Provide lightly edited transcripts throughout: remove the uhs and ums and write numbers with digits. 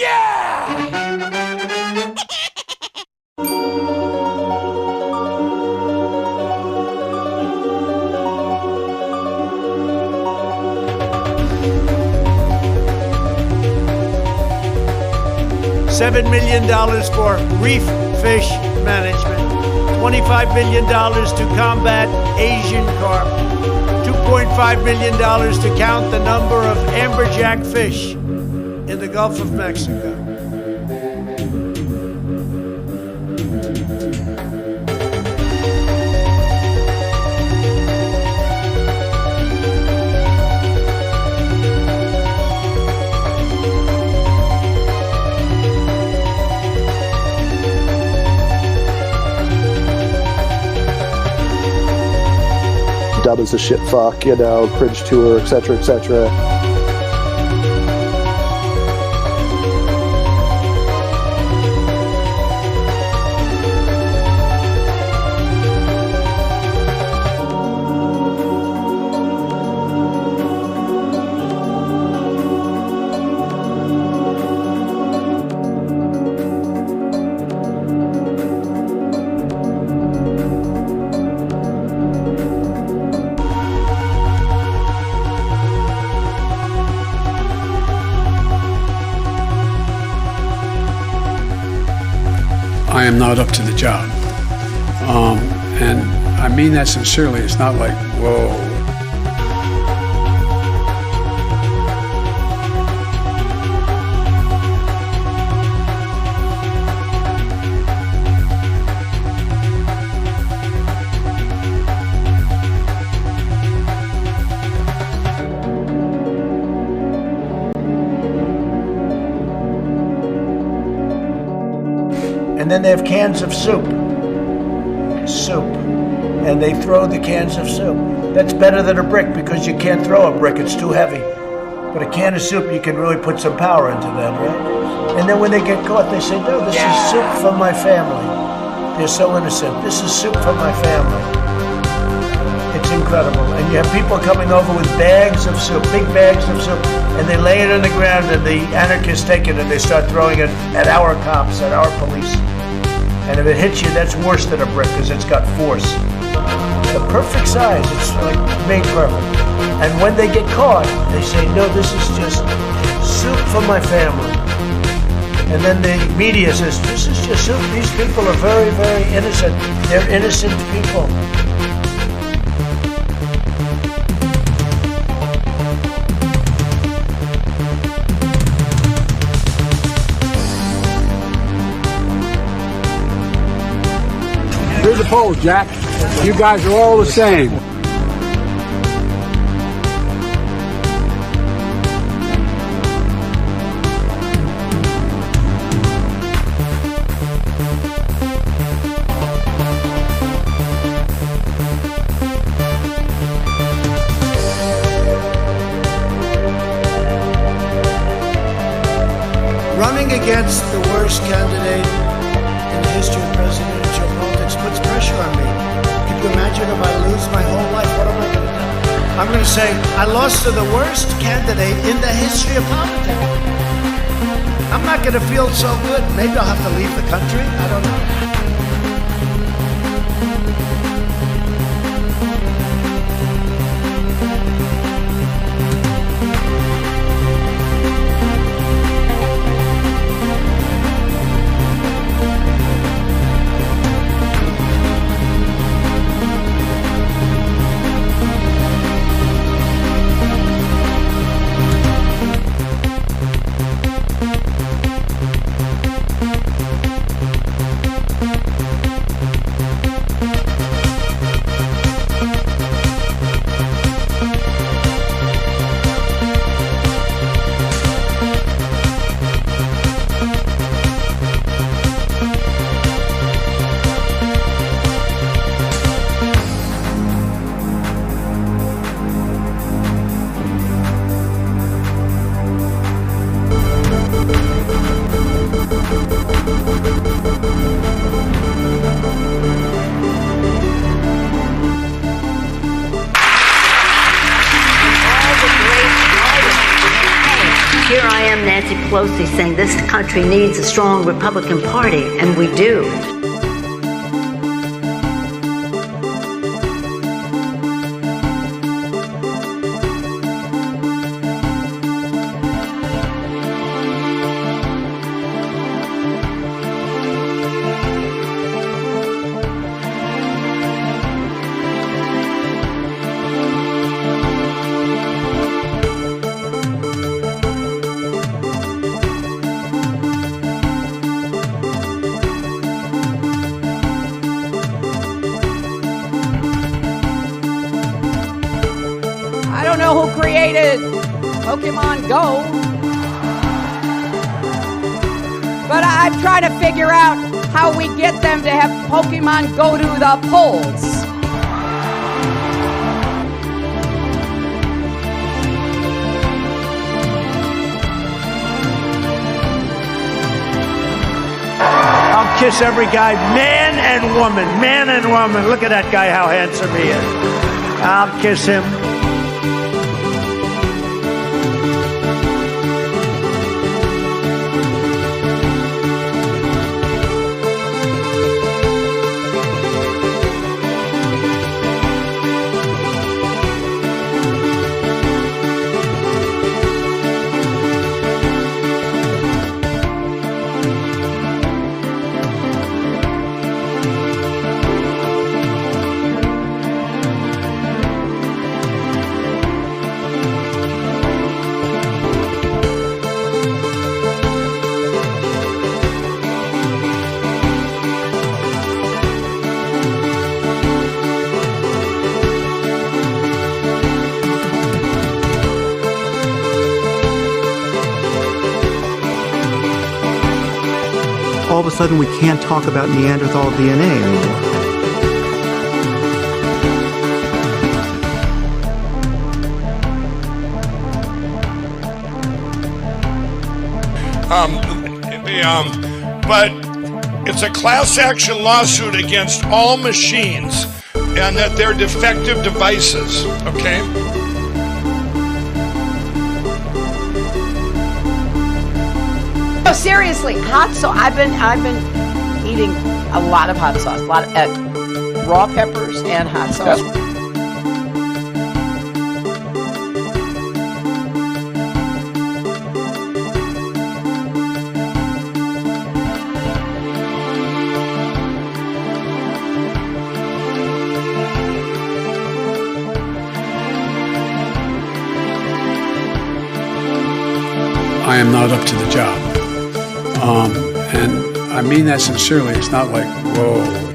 Yeah! $7 million for reef fish management, $25 billion to combat Asian carp, $2.5 billion to count the number of amberjack fish in the Gulf of Mexico. Dub is a shit fuck, bridge tour, etc., etc. I am not up to the job. And I mean that sincerely. It's not like, whoa. And then they have cans of soup, and they throw the cans of soup. That's better than a brick because you can't throw a brick, it's too heavy. But a can of soup, you can really put some power into that, right? And then when they get caught, they say, no, this is soup for my family. They're so innocent. This is soup for my family. It's incredible. And you have people coming over with bags of soup, big bags of soup, and they lay it on the ground, and the anarchists take it and they start throwing it at our cops, at our police. And if it hits you, that's worse than a brick because it's got force. The perfect size, it's like made perfect. And when they get caught, they say, no, this is just soup for my family. And then the media says, this is just soup. These people are very, very innocent. They're innocent people. Here's the polls, Jack. You guys are all the same. Running against the worst candidate in the history of presidential politics puts pressure on me. Can you imagine if I lose my whole life? What am I going to do? I'm going to say, I lost to the worst candidate in the history of politics. I'm not going to feel so good. Maybe I'll have to leave the country. I don't know. Nancy Pelosi saying this country needs a strong Republican Party, and we do. I don't know who created Pokemon Go, but I'm trying to figure out how we get them to have Pokemon go to the polls. I'll kiss every guy, man and woman, man and woman. Look at that guy, how handsome he is. I'll kiss him. All of a sudden we can't talk about Neanderthal DNA anymore. But it's a class action lawsuit against all machines and that they're defective devices, okay? No, seriously, hot sauce. I've been eating a lot of hot sauce, a lot of raw peppers and hot sauce. I am not up to the job. And I mean that sincerely. It's not like, whoa.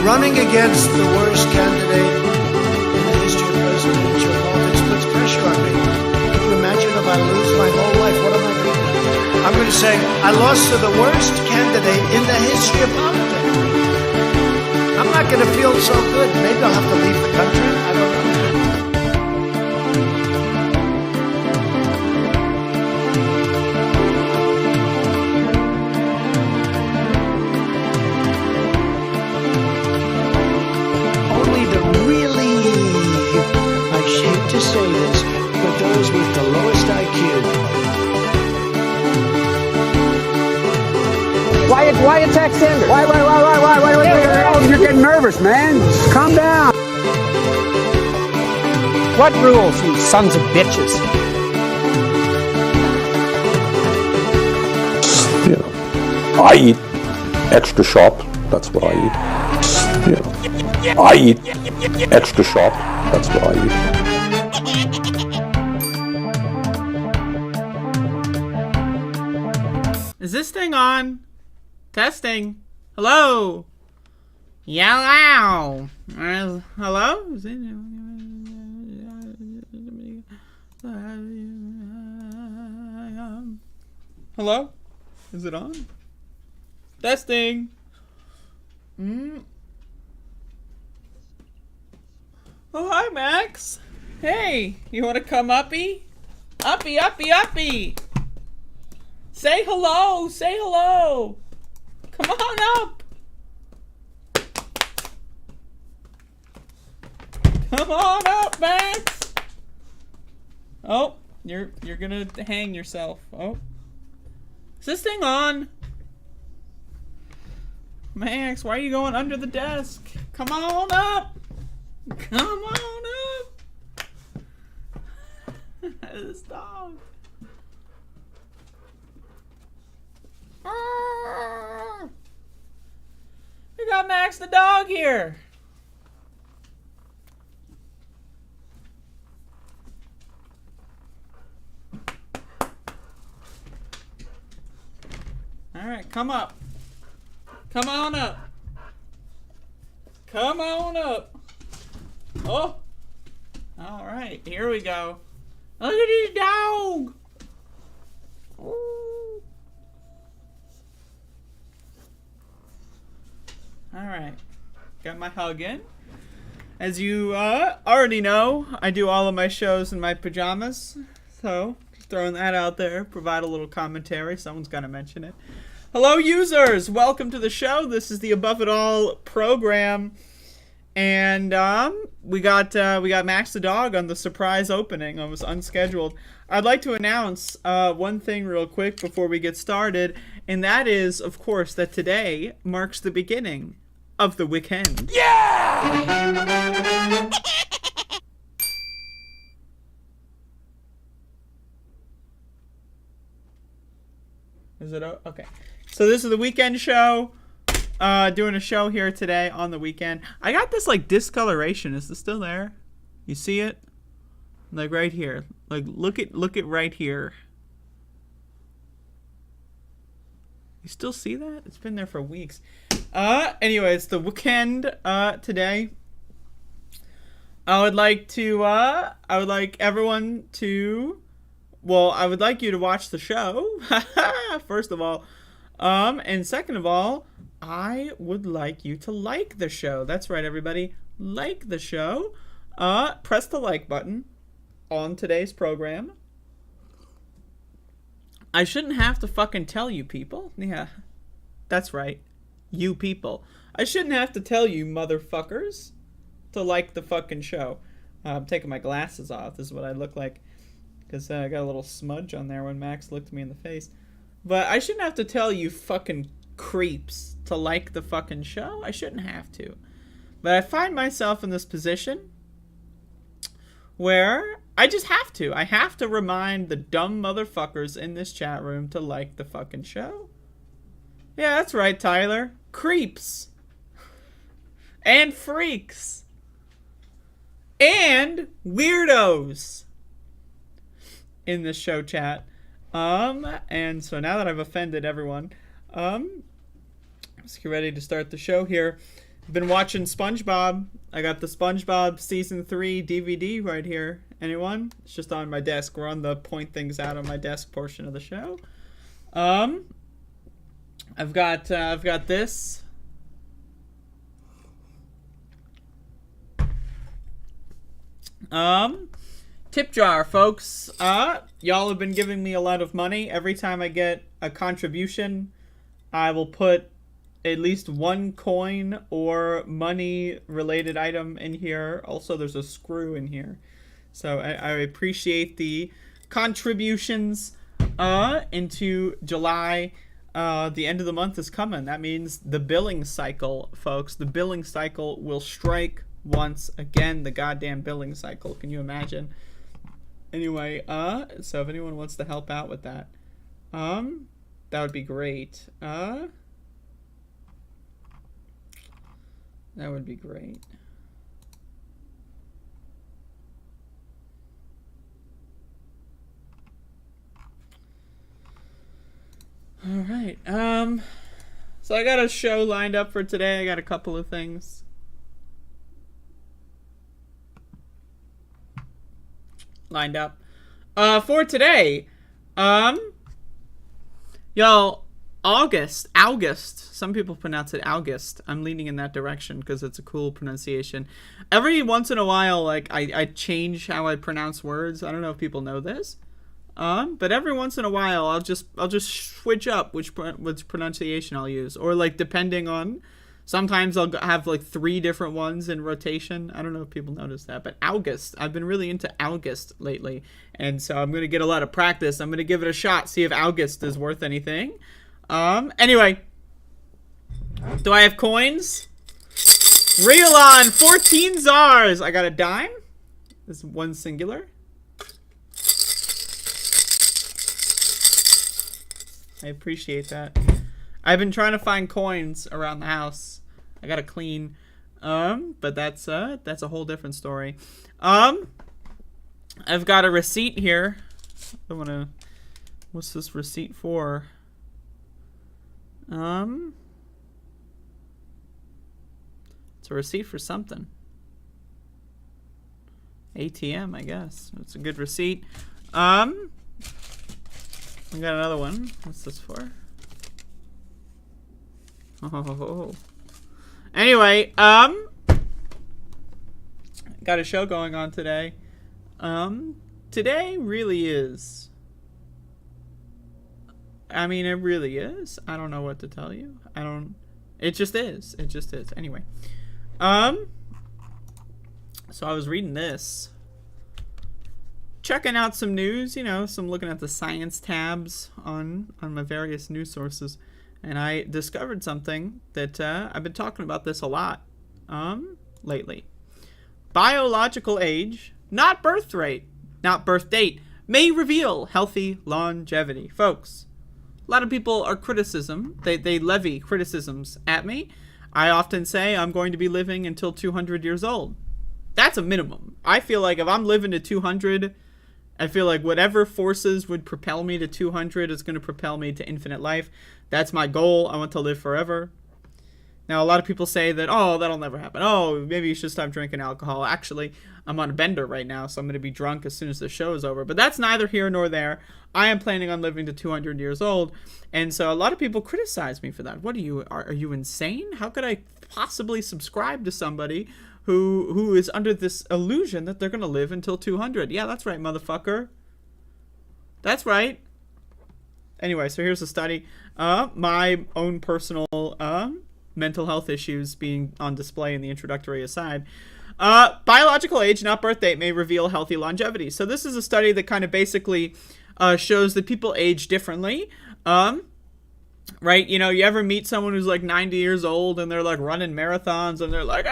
Running against the worst candidate in the history of presidential politics puts pressure on me. Can you imagine if I lose my whole life? What am I going to do? I'm going to say, I lost to the worst candidate in the history of politics. I'm not going to feel so good. Maybe I'll have to leave the country. I don't know. To say this, but those with the lowest IQ. Why attack Sanders? Why? Oh, you're getting nervous, man. Calm down. What rules, you sons of bitches? You know, I eat extra sharp. That's what I eat. You know, I eat extra sharp. That's what I eat. Is this thing on? Testing. Hello? Yellow. Hello? Hello? Is it on? Testing. Oh, hi, Max. Hey, you want to come uppy? Uppy, uppy, uppy. Say hello. Say hello. Come on up. Come on up, Max. Oh, you're gonna hang yourself. Oh, is this thing on? Max, why are you going under the desk? Come on up. Come on up. This dog. We got Max the dog here. All right, come up. Come on up. Come on up. Oh. All right, here we go. Look at this dog. Ooh. All right. Got my hug in. As you already know, I do all of my shows in my pajamas. So, throwing that out there, provide a little commentary. Someone's got to mention it. Hello, users! Welcome to the show. This is the Above It All program. And we got Max the dog on the surprise opening. It was unscheduled. I'd like to announce one thing real quick before we get started, and that is, of course, that today marks the beginning of the weekend. Yeah! Is it okay? So this is the weekend show. Doing a show here today on the weekend. I got this like discoloration. Is this still there? You see it? Like right here. Like look at right here. You still see that? It's been there for weeks. Anyway, it's the weekend today. I would like everyone to, well, I would like you to watch the show. First of all. And second of all, I would like you to like the show. That's right, everybody. Like the show. Press the like button on today's program. I shouldn't have to fucking tell you people. Yeah, that's right. You people. I shouldn't have to tell you motherfuckers to like the fucking show. I'm taking my glasses off. This is what I look like. Because I got a little smudge on there when Max looked me in the face. But I shouldn't have to tell you fucking creeps to like the fucking show. I shouldn't have to. But I find myself in this position where I just have to. I have to remind the dumb motherfuckers in this chat room to like the fucking show. Yeah, that's right, Tyler. Creeps. And freaks. And weirdos in this show chat. And so now that I've offended everyone, let's get ready to start the show here. I've been watching SpongeBob. I got the SpongeBob Season 3 DVD right here. Anyone? It's just on my desk. We're on the point things out on my desk portion of the show. I've got this. Tip jar, folks. Y'all have been giving me a lot of money. Every time I get a contribution, I will put at least one coin or money-related item in here. Also, there's a screw in here. So I appreciate the contributions into July. The end of the month is coming. That means the billing cycle, folks. The billing cycle will strike once again. The goddamn billing cycle. Can you imagine? Anyway, so if anyone wants to help out with that, that would be great. That would be great. All right. So I got a show lined up for today. I got a couple of things. Lined up. For today, y'all, August. Some people pronounce it August. I'm leaning in that direction because it's a cool pronunciation. Every once in a while, like, I change how I pronounce words. I don't know if people know this. But every once in a while, I'll just switch up which pronunciation I'll use, or like depending on. Sometimes I'll have like 3 different ones in rotation. I don't know if people notice that, but August. I've been really into August lately, and so I'm gonna get a lot of practice. I'm gonna give it a shot, see if August is worth anything. Anyway, do I have coins? Reel on 14 czars. I got a dime. This is one singular. I appreciate that. I've been trying to find coins around the house. I gotta clean. But that's a whole different story. I've got a receipt here. I wanna. What's this receipt for? It's a receipt for something. ATM, I guess. It's a good receipt. I got another one. What's this for? Oh. Anyway, got a show going on today. Today really is. I mean, it really is. I don't know what to tell you. It just is. It just is. Anyway. So I was reading this. Checking out some news, some looking at the science tabs on my various news sources, and I discovered something that I've been talking about this a lot lately. Biological age, not birth rate, not birth date, may reveal healthy longevity. Folks, a lot of people are they levy criticisms at me. I often say I'm going to be living until 200 years old. That's a minimum. I feel like if I'm living to 200, I feel like whatever forces would propel me to 200 is going to propel me to infinite life. That's my goal. I want to live forever. Now, a lot of people say that, oh, that'll never happen. Oh, maybe you should stop drinking alcohol. Actually, I'm on a bender right now, so I'm going to be drunk as soon as the show is over. But that's neither here nor there. I am planning on living to 200 years old. And so a lot of people criticize me for that. What are you insane? How could I possibly subscribe to somebody who is under this illusion that they're going to live until 200. Yeah, that's right, motherfucker. That's right. Anyway, so here's a study. My own personal mental health issues being on display in the introductory aside. Biological age, not birth date, may reveal healthy longevity. So this is a study that kind of basically shows that people age differently. Right? You ever meet someone who's like 90 years old and they're like running marathons and they're like,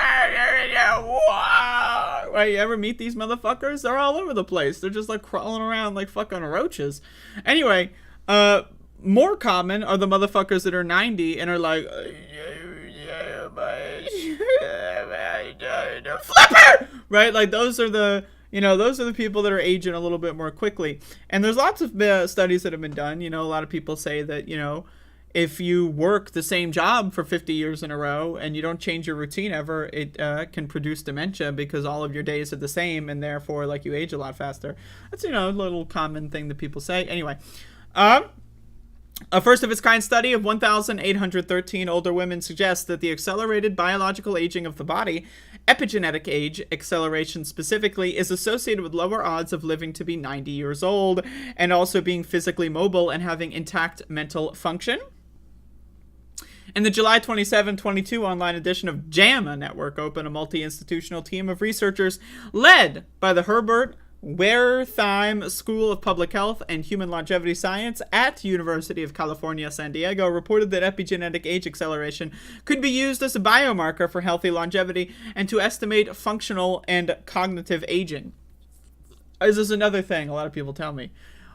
right? You ever meet these motherfuckers? They're all over the place. They're just like crawling around like fucking roaches. Anyway, more common are the motherfuckers that are 90 and are like, flipper! Right? Like those are the people that are aging a little bit more quickly. And there's lots of studies that have been done. A lot of people say that, if you work the same job for 50 years in a row and you don't change your routine ever, it can produce dementia because all of your days are the same and therefore like you age a lot faster. That's, a little common thing that people say. Anyway, a first of its kind study of 1,813 older women suggests that the accelerated biological aging of the body, epigenetic age acceleration specifically, is associated with lower odds of living to be 90 years old and also being physically mobile and having intact mental function. In the July 27, 2022 online edition of JAMA Network Open, a multi-institutional team of researchers led by the Herbert Wertheim School of Public Health and Human Longevity Science at University of California, San Diego, reported that epigenetic age acceleration could be used as a biomarker for healthy longevity and to estimate functional and cognitive aging. This is another thing a lot of people tell me.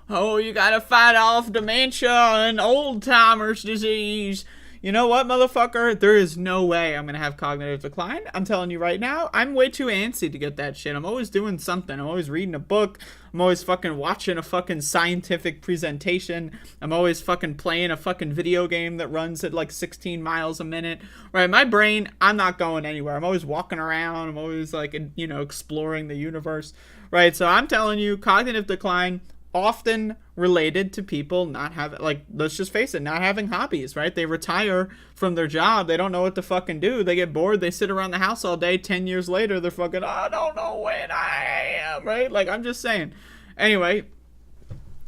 Oh, you gotta fight off dementia and old-timers disease. you know what, motherfucker? There is no way I'm going to have cognitive decline. I'm telling you right now, I'm way too antsy to get that shit. I'm always doing something. I'm always reading a book. I'm always fucking watching a fucking scientific presentation. I'm always fucking playing a fucking video game that runs at like 16 miles a minute. Right? My brain, I'm not going anywhere. I'm always walking around. I'm always like, you know, exploring the universe. Right? So I'm telling you, cognitive decline often related to people not having, like, let's just face it, not having hobbies, right? They retire from their job. They don't know what to fucking do. They get bored. They sit around the house all day. 10 years later, they're fucking, I don't know when I am, right? Like, I'm just saying. Anyway,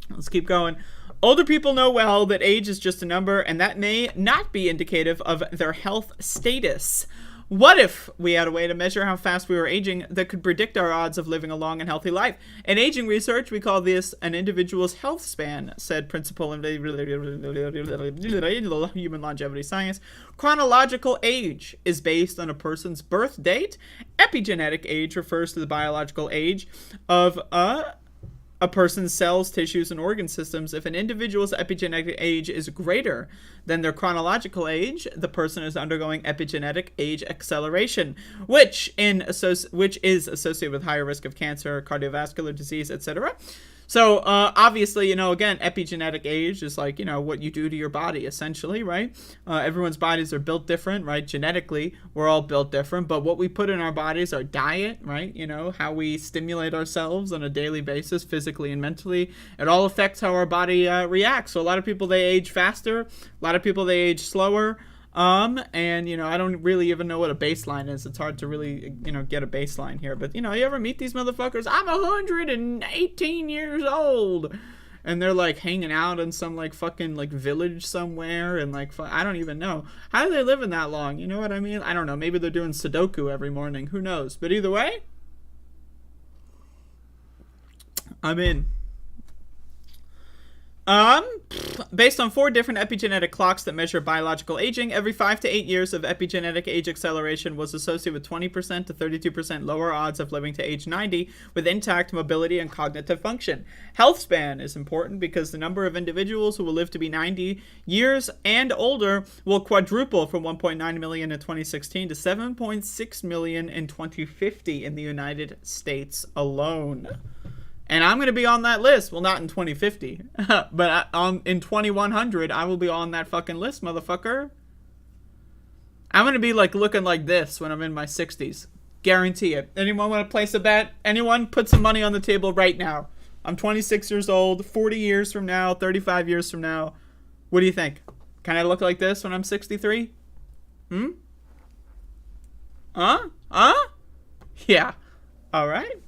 let's keep going. Older people know well that age is just a number, and that may not be indicative of their health status. What if we had a way to measure how fast we were aging that could predict our odds of living a long and healthy life? In aging research, we call this an individual's health span, said principal in human longevity science. Chronological age is based on a person's birth date. Epigenetic age refers to the biological age of a person's cells, tissues, and organ systems. If an individual's epigenetic age is greater than their chronological age, the person is undergoing epigenetic age acceleration, which is associated with higher risk of cancer, cardiovascular disease, etc. So, obviously, you know, again, epigenetic age is like, you know, what you do to your body, essentially, right? Everyone's bodies are built different, right? Genetically, we're all built different, but what we put in our bodies, our diet, right? You know, how we stimulate ourselves on a daily basis, physically and mentally, it all affects how our body reacts. So a lot of people, they age faster. A lot of people, they age slower. And, you know, I don't really even know what a baseline is. It's hard to really, you know, get a baseline here. But, you know, you ever meet these motherfuckers? I'm 118 years old. And they're, like, hanging out in some, like, fucking, like, village somewhere. And, like, I don't even know. How do they live in that long? You know what I mean? I don't know. Maybe they're doing Sudoku every morning. Who knows? But either way, I'm in. Based on 4 different epigenetic clocks that measure biological aging, every 5 to 8 years of epigenetic age acceleration was associated with 20% to 32% lower odds of living to age 90 with intact mobility and cognitive function. Health span is important because the number of individuals who will live to be 90 years and older will quadruple from 1.9 million in 2016 to 7.6 million in 2050 in the United States alone. And I'm going to be on that list. Well, not in 2050, but in 2100, I will be on that fucking list, motherfucker. I'm going to be like looking like this when I'm in my 60s. Guarantee it. Anyone want to place a bet? Anyone? Put some money on the table right now. I'm 26 years old, 40 years from now, 35 years from now. What do you think? Can I look like this when I'm 63? Yeah. All right.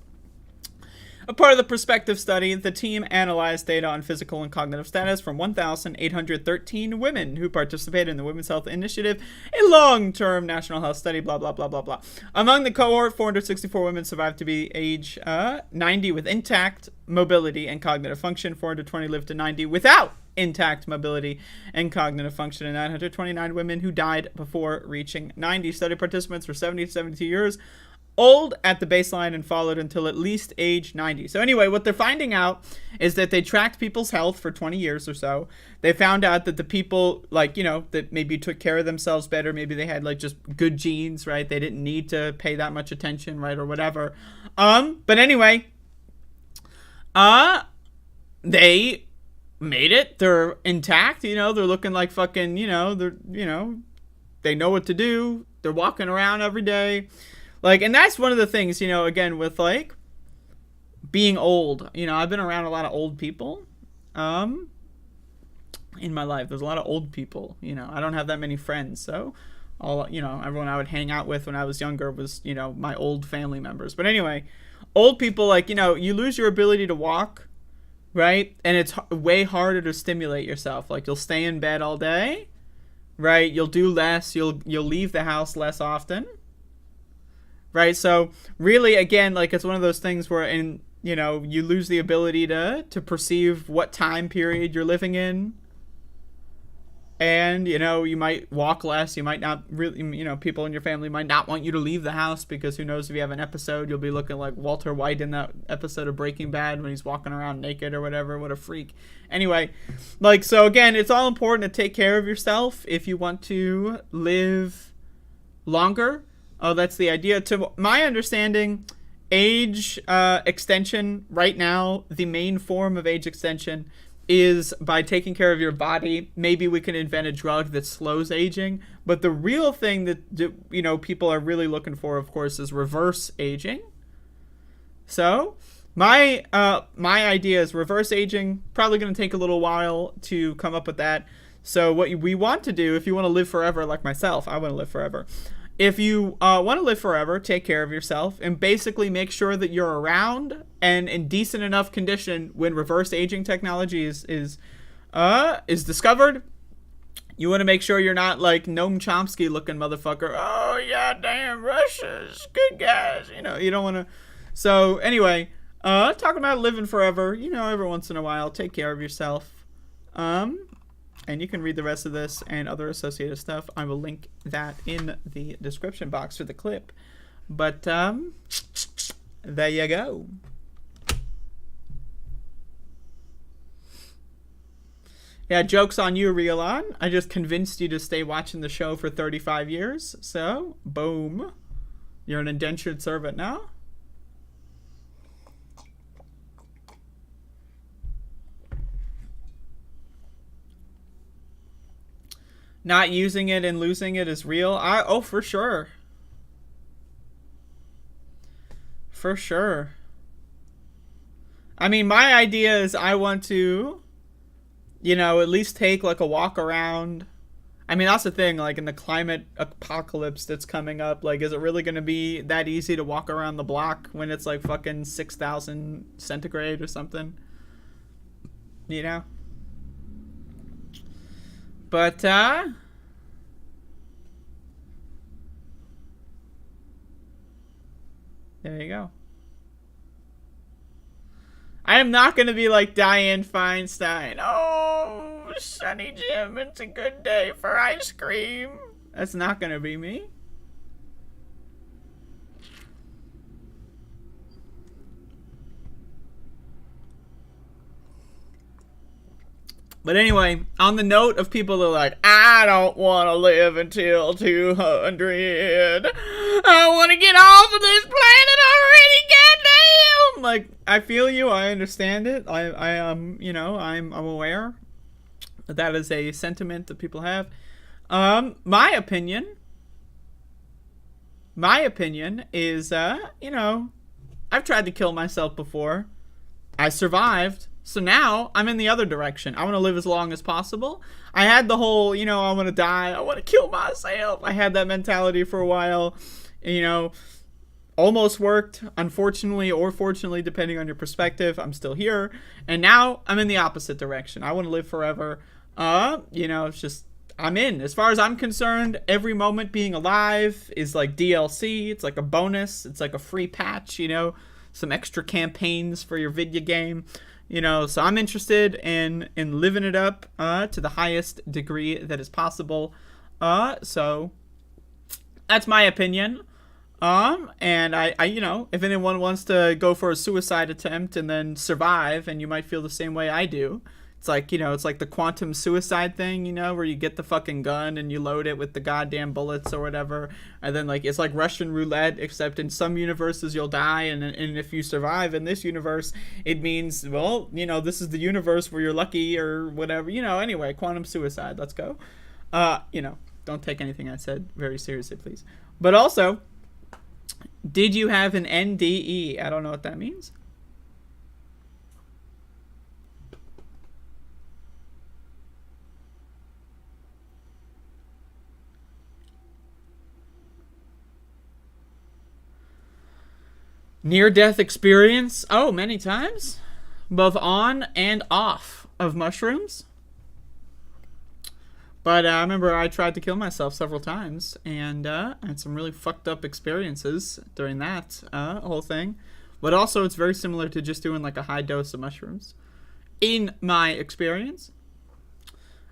A part of the prospective study, the team analyzed data on physical and cognitive status from 1,813 women who participated in the Women's Health Initiative, a long-term national health study, blah, blah, blah, blah, blah. Among the cohort, 464 women survived to be age 90 with intact mobility and cognitive function. 420 lived to 90 without intact mobility and cognitive function, and 929 women who died before reaching 90. Study participants were 70 to 72 years old at the baseline and followed until at least age 90. So anyway, what they're finding out is that they tracked people's health for 20 years or so. They found out that the people, like, you know, that maybe took care of themselves better, maybe they had like just good genes, right? They didn't need to pay that much attention, right? Or whatever. But anyway, they made it. They're intact, you know, they're looking like fucking, you know, they know what to do. They're walking around every day. Like, and that's one of the things, you know, again, with, like, being old. You know, I've been around a lot of old people in my life. There's a lot of old people, you know. I don't have that many friends, so, everyone I would hang out with when I was younger was, you know, my old family members. But anyway, old people, like, you know, you lose your ability to walk, right? And it's way harder to stimulate yourself. Like, you'll stay in bed all day, right? You'll do less. You'll leave the house less often. Right, so really, again, like, it's one of those things where, you know, you lose the ability to perceive what time period you're living in. And, you know, you might walk less. You might not really, you know, people in your family might not want you to leave the house because who knows if you have an episode, you'll be looking like Walter White in that episode of Breaking Bad when he's walking around naked or whatever. What a freak. Anyway, like, so again, it's all important to take care of yourself if you want to live longer. Oh, that's the idea. To my understanding, age extension right now, the main form of age extension is by taking care of your body. Maybe we can invent a drug that slows aging, but the real thing that, you know, people are really looking for, of course, is reverse aging. So my idea is reverse aging. Probably going to take a little while to come up with that. So what we want to do, if you want to live forever like myself, I want to live forever. If you want to live forever, take care of yourself and basically make sure that you're around and in decent enough condition when reverse aging technology is discovered. You want to make sure you're not like Noam Chomsky looking motherfucker. Oh yeah, damn, Russia's good guys. You know, you don't want to. So anyway, talking about living forever. You know, every once in a while, take care of yourself. And you can read the rest of this and other associated stuff. I will link that in the description box for the clip. But there you go. Yeah, joke's on you, Rielon. I just convinced you to stay watching the show for 35 years. So, boom. You're an indentured servant now. Not using it and losing it is real. Oh, for sure. For sure. I mean, my idea is I want to, you know, at least take like a walk around. I mean, that's the thing, like in the climate apocalypse that's coming up, like, is it really going to be that easy to walk around the block when it's like fucking 6,000 centigrade or something? You know? But, there you go. I am not going to be like Dianne Feinstein. Oh, Sonny Jim, it's a good day for ice cream. That's not going to be me. But anyway, on the note of people that are like, I don't want to live until 200. I want to get off of this planet already, goddamn! Like, I feel you. I understand it. I am, you know, I'm aware that that is a sentiment that people have. My opinion is, you know, I've tried to kill myself before. I survived. So now I'm in the other direction. I want to live as long as possible. I had the whole, you know, I want to die. I want to kill myself. I had that mentality for a while. You know, almost worked. Unfortunately or fortunately, depending on your perspective, I'm still here. And now I'm in the opposite direction. I want to live forever. You know, it's just, I'm in. As far as I'm concerned, every moment being alive is like DLC. It's like a bonus. It's like a free patch, you know, some extra campaigns for your video game. You know, so I'm interested in living it up to the highest degree that is possible. So that's my opinion. And I, you know, if anyone wants to go for a suicide attempt and then survive, and you might feel the same way I do. It's like, you know, it's like the quantum suicide thing, you know, where you get the fucking gun and you load it with the goddamn bullets or whatever. And then, like, it's like Russian roulette, except in some universes you'll die. And if you survive in this universe, it means, well, you know, this is the universe where you're lucky or whatever. You know, anyway, quantum suicide. Let's go. You know, don't take anything I said very seriously, please. But also, did you have an NDE? I don't know what that means. Near-death experience? Oh, many times. Both on and off of mushrooms. But I remember I tried to kill myself several times. And I had some really fucked up experiences during that whole thing. But also it's very similar to just doing like a high dose of mushrooms. In my experience.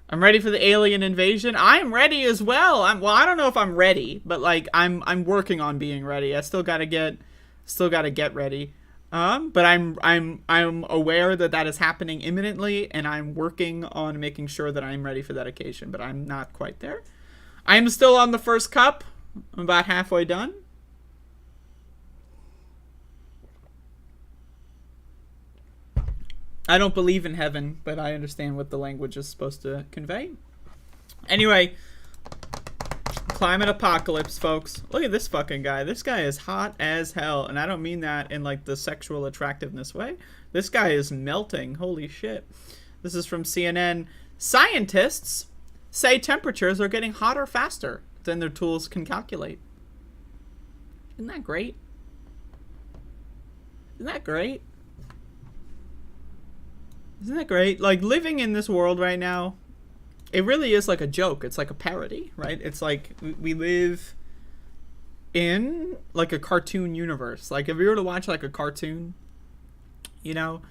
I'm ready for the alien invasion. I'm ready as well. I don't know if I'm ready, but like I'm working on being ready. I still gotta get ready. But I'm aware that is happening imminently, and I'm working on making sure that I'm ready for that occasion. But I'm not quite there. I'm still on the first cup. I'm about halfway done. I don't believe in heaven, but I understand what the language is supposed to convey. Anyway, climate apocalypse, folks. Look at this fucking guy. This guy is hot as hell, and I don't mean that in like the sexual attractiveness way. This guy is melting. Holy shit. This is from CNN. Scientists say temperatures are getting hotter faster than their tools can calculate. Isn't that great? Isn't that great? Isn't that great? Like, living in this world right now, it really is like a joke. It's like a parody, right? It's like we live in like a cartoon universe. Like, if you were to watch like a cartoon, you know,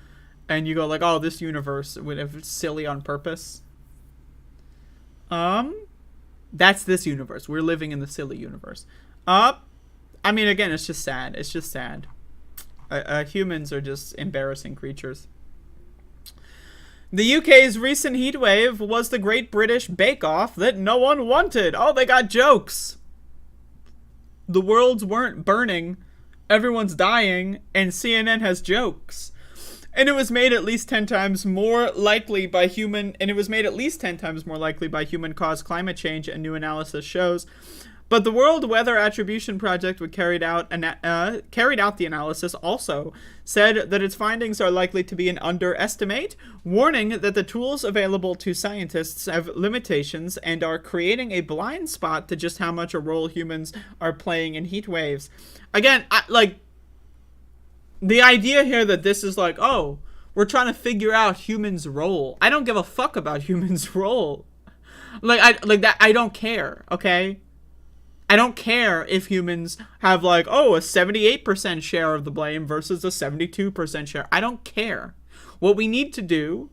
and you go like, oh, this universe, if it's silly on purpose, that's this universe. We're living in the silly universe. I mean, again, it's just sad. It's just sad. Humans are just embarrassing creatures. The UK's recent heatwave was the Great British Bake Off that no one wanted. Oh, they got jokes. The worlds weren't burning, everyone's dying, and CNN has jokes. And it was made at least 10 times more likely by human caused climate change, and new analysis shows. But the World Weather Attribution Project, which carried out the analysis, also said that its findings are likely to be an underestimate, warning that the tools available to scientists have limitations and are creating a blind spot to just how much a role humans are playing in heat waves. Again, the idea here that this is like, oh, we're trying to figure out humans' role. I don't give a fuck about humans' role. I don't care, okay? I don't care if humans have like, oh, a 78% share of the blame versus a 72% share. I don't care. What we need to do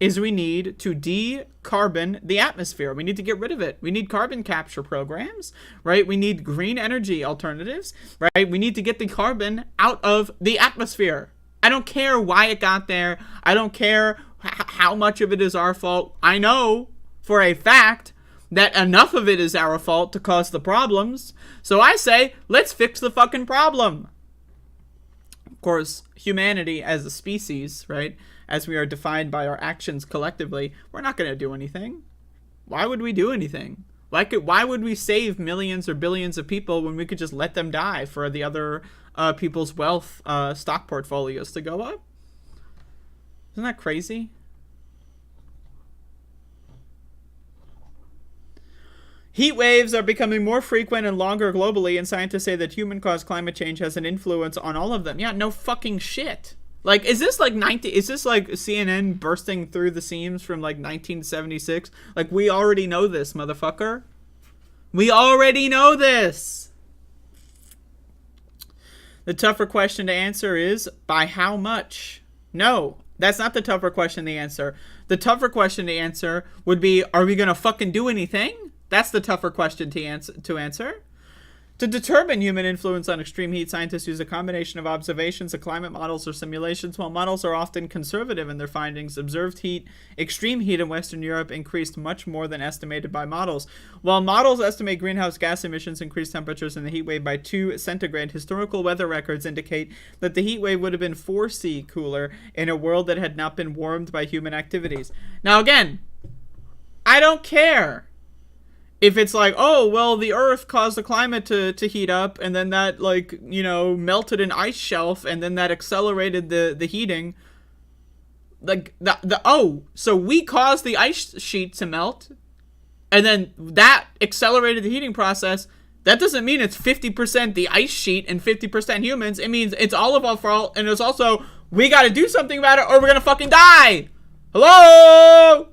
is we need to decarbon the atmosphere. We need to get rid of it. We need carbon capture programs, right? We need green energy alternatives, right? We need to get the carbon out of the atmosphere. I don't care why it got there. I don't care how much of it is our fault. I know for a fact that enough of it is our fault to cause the problems. So I say, let's fix the fucking problem. Of course, humanity as a species, right, as we are defined by our actions collectively, we're not going to do anything. Why would we do anything? Why would we save millions or billions of people when we could just let them die for the other people's wealth stock portfolios to go up? Isn't that crazy? Heat waves are becoming more frequent and longer globally, and scientists say that human-caused climate change has an influence on all of them. Yeah, no fucking shit. Like, is this like CNN bursting through the seams from like 1976? Like, we already know this, motherfucker. We already know this. The tougher question to answer is, by how much? No, that's not the tougher question to answer. The tougher question to answer would be, are we gonna fucking do anything? That's the tougher question to answer. To determine human influence on extreme heat, scientists use a combination of observations of climate models or simulations. While models are often conservative in their findings, observed extreme heat in Western Europe increased much more than estimated by models. While models estimate greenhouse gas emissions increased temperatures in the heat wave by 2 centigrade, historical weather records indicate that the heat wave would have been 4°C cooler in a world that had not been warmed by human activities. Now again, I don't care if it's like, oh, well, the Earth caused the climate to heat up, and then that, like, you know, melted an ice shelf, and then that accelerated the heating. Like, so we caused the ice sheet to melt, and then that accelerated the heating process. That doesn't mean it's 50% the ice sheet and 50% humans. It means it's all of our fault, and it's also, we gotta do something about it, or we're gonna fucking die! Hello?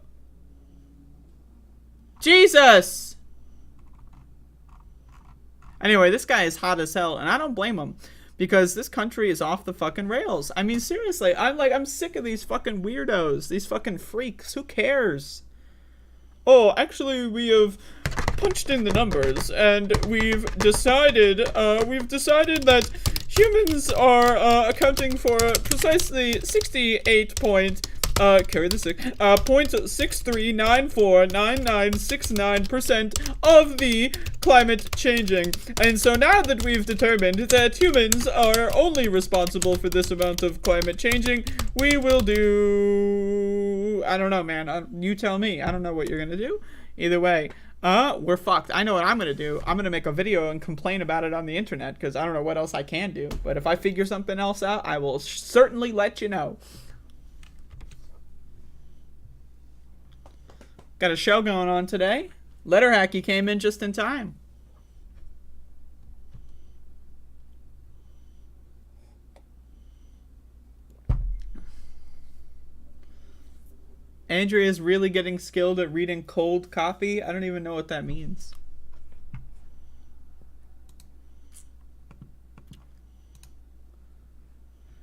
Jesus! Anyway, this guy is hot as hell, and I don't blame him, because this country is off the fucking rails. I mean, seriously, I'm sick of these fucking weirdos, these fucking freaks. Who cares? oh, actually, we have punched in the numbers, and we've decided that humans are accounting for precisely 0.63949969% of the climate changing. And so now that we've determined that humans are only responsible for this amount of climate changing, we will do... I don't know, man. You tell me. I don't know what you're gonna do. Either way, we're fucked. I know what I'm gonna do. I'm gonna make a video and complain about it on the internet, because I don't know what else I can do. But if I figure something else out, I will certainly let you know. Got a show going on today. Letter Hacky came in just in time. Andrea is really getting skilled at reading cold copy. I don't even know what that means.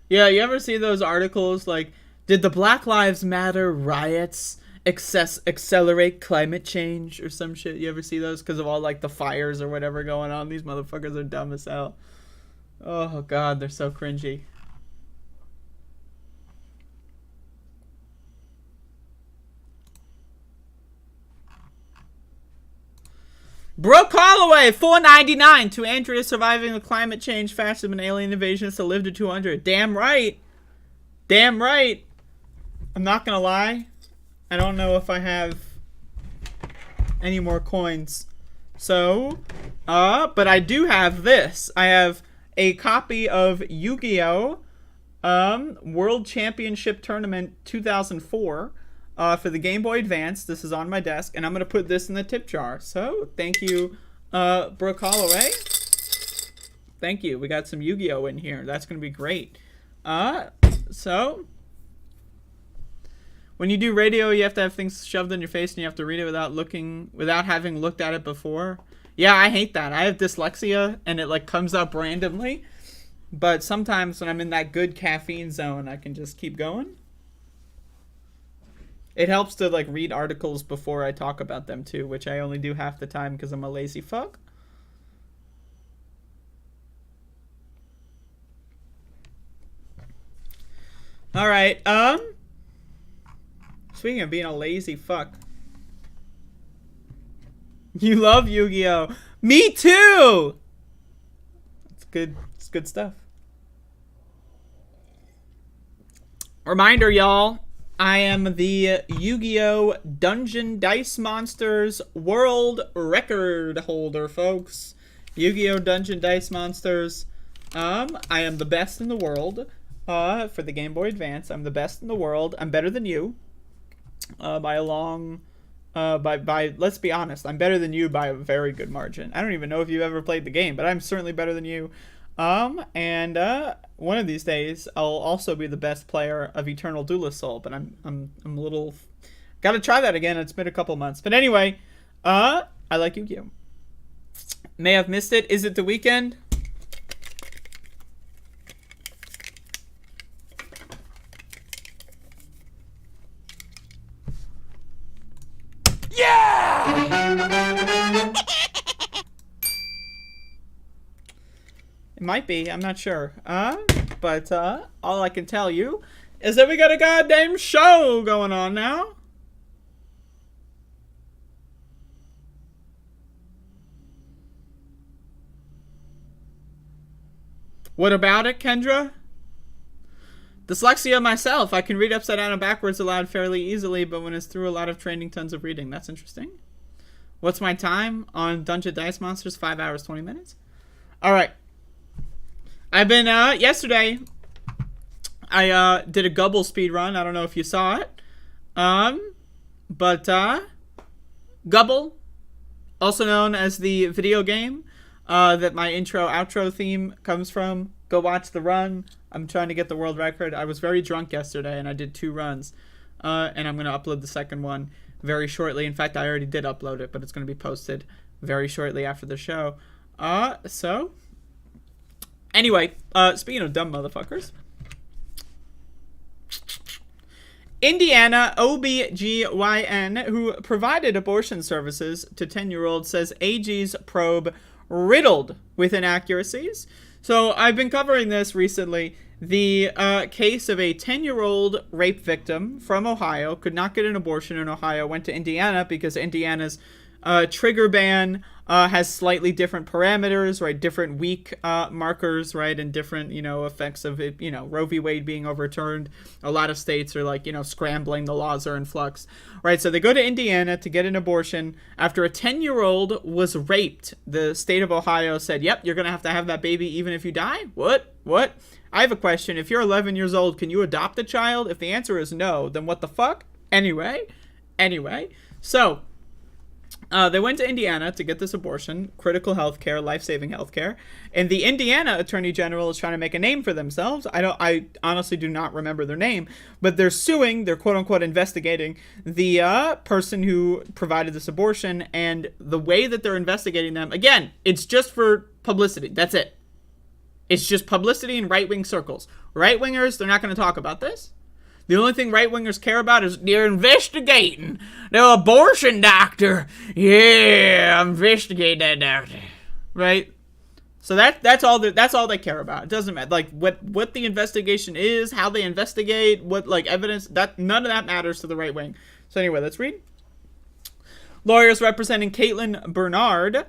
Yeah, you ever see those articles like, did the Black Lives Matter riots accelerate climate change or some shit? You ever see those? Because of all like the fires or whatever going on. These motherfuckers are dumb as hell. Oh god, they're so cringy. Brooke Holloway, $4.99 to Andrea surviving the climate change faster than alien invasions to live to 200. Damn right. Damn right. I'm not gonna lie. I don't know if I have any more coins. So, but I do have this. I have a copy of Yu-Gi-Oh! World Championship Tournament 2004 for the Game Boy Advance. This is on my desk, and I'm going to put this in the tip jar. So, thank you, Brooke Holloway. Thank you. We got some Yu-Gi-Oh! In here. That's going to be great. So... when you do radio, you have to have things shoved in your face and you have to read it without having looked at it before. Yeah, I hate that. I have dyslexia and it like comes up randomly. But sometimes when I'm in that good caffeine zone, I can just keep going. It helps to like read articles before I talk about them too, which I only do half the time because I'm a lazy fuck. All right, speaking of being a lazy fuck. You love Yu-Gi-Oh! Me too! It's good. It's good stuff. Reminder, y'all. I am the Yu-Gi-Oh! Dungeon Dice Monsters world record holder, folks. Yu-Gi-Oh! Dungeon Dice Monsters. I am the best in the world. For the Game Boy Advance. I'm the best in the world. I'm better than you. By a long, let's be honest, I'm better than you by a very good margin. I don't even know if you've ever played the game, but I'm certainly better than you. And one of these days, I'll also be the best player of Eternal Duelist Soul, but I'm a little, gotta try that again. It's been a couple months, but anyway, I like Yu-Gi-Oh! May have missed it. Is it the weekend? It might be, I'm not sure. But all I can tell you is that we got a goddamn show going on now. What about it, Kendra? Dyslexia myself. I can read upside down and backwards aloud fairly easily, but when it's through a lot of training, tons of reading. That's interesting. What's my time on Dungeon Dice Monsters? 5 hours, 20 minutes. All right. I've been, yesterday, I did a Gubble speed run. I don't know if you saw it. But Gubble, also known as the video game that my intro-outro theme comes from. Go watch the run. I'm trying to get the world record. I was very drunk yesterday, and I did 2 runs. And I'm going to upload the second one very shortly. In fact, I already did upload it, but it's going to be posted very shortly after the show. So... anyway, speaking of dumb motherfuckers, Indiana OBGYN, who provided abortion services to 10-year-olds, says AG's probe riddled with inaccuracies. So I've been covering this recently. The case of a 10-year-old rape victim from Ohio, could not get an abortion in Ohio, went to Indiana because Indiana's trigger ban has slightly different parameters, right? Different weak markers, right? And different, effects of it, Roe v. Wade being overturned. A lot of states are like, scrambling. The laws are in flux, right? So they go to Indiana to get an abortion after a 10-year-old was raped. The state of Ohio said, yep, you're going to have that baby even if you die. What? I have a question. If you're 11 years old, can you adopt a child? If the answer is no, then what the fuck? Anyway. So they went to Indiana to get this abortion, critical healthcare, life-saving healthcare, and the Indiana Attorney General is trying to make a name for themselves. I honestly do not remember their name, but they're suing, they're quote-unquote investigating the person who provided this abortion, and the way that they're investigating them, again, it's just for publicity. That's it. It's just publicity in right-wing circles. Right-wingers, they're not going to talk about this. The only thing right-wingers care about is they're investigating the abortion doctor. Yeah, investigate that doctor. Right? So that's all they care about. It doesn't matter. Like what the investigation is, how they investigate, what evidence, that none of that matters to the right wing. So anyway, let's read. Lawyers representing Caitlin Bernard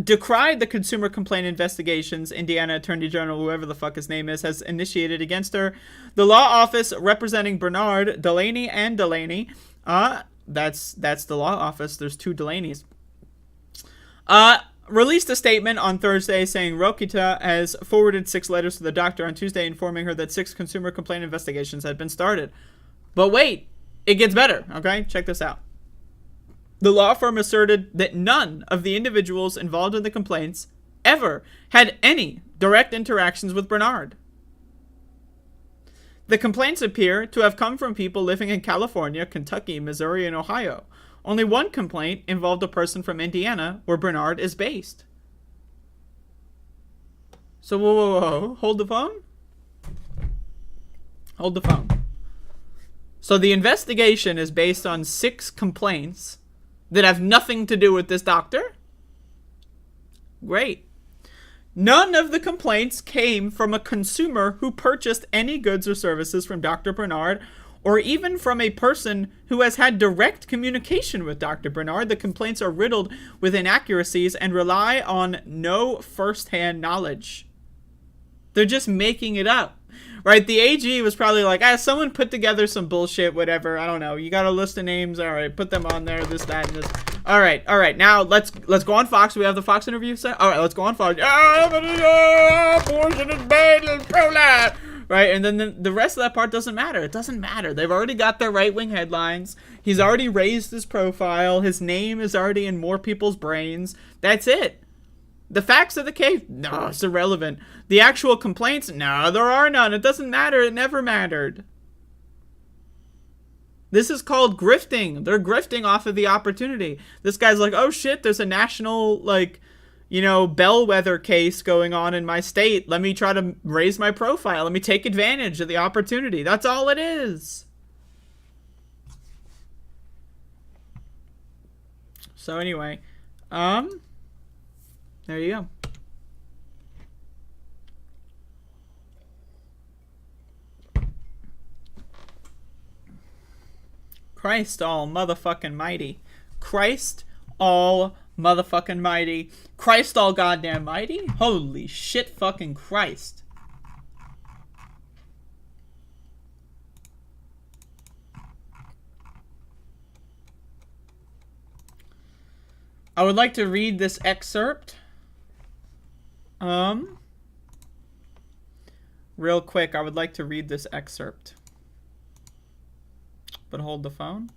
decried the consumer complaint investigations Indiana Attorney General, whoever the fuck his name is, has initiated against her. The law office representing Bernard, Delaney, and Delaney, that's the law office, there's two Delaneys, released a statement on Thursday saying Rokita has forwarded 6 letters to the doctor on Tuesday informing her that 6 consumer complaint investigations had been started. But wait, it gets better, okay? Check this out. The law firm asserted that none of the individuals involved in the complaints ever had any direct interactions with Bernard. The complaints appear to have come from people living in California, Kentucky, Missouri, and Ohio. Only one complaint involved a person from Indiana, where Bernard is based. So, whoa. Hold the phone. Hold the phone. So the investigation is based on 6 complaints that have nothing to do with this doctor? Great. None of the complaints came from a consumer who purchased any goods or services from Dr. Bernard, or even from a person who has had direct communication with Dr. Bernard. The complaints are riddled with inaccuracies and rely on no first-hand knowledge. They're just making it up. Right, the AG was probably like, someone put together some bullshit, whatever. I don't know. You got a list of names. All right, put them on there. This, that, and this. All right. Now let's go on Fox. We have the Fox interview set. All right, let's go on Fox. Abortion is bad and pro-life. Right, and then the rest of that part doesn't matter. It doesn't matter. They've already got their right-wing headlines. He's already raised his profile. His name is already in more people's brains. That's it. The facts of the case? No, it's irrelevant. The actual complaints? No, there are none. It doesn't matter. It never mattered. This is called grifting. They're grifting off of the opportunity. This guy's like, oh shit, there's a national, bellwether case going on in my state. Let me try to raise my profile. Let me take advantage of the opportunity. That's all it is. So anyway, there you go. Christ all motherfucking mighty. Christ all motherfucking mighty. Christ all goddamn mighty. Holy shit fucking Christ. I would like to read this excerpt. Real quick, I would like to read this excerpt. But hold the phone.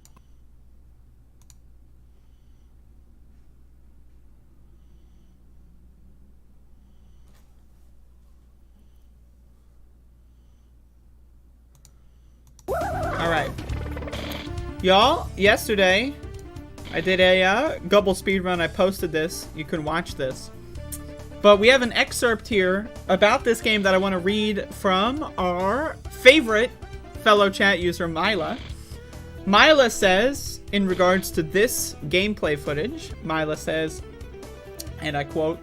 Alright. Y'all, yesterday, I did a Gubble speedrun. I posted this. You can watch this. But we have an excerpt here about this game that I want to read from our favorite fellow chat user Mila. Mila says, in regards to this gameplay footage, Mila says, and I quote,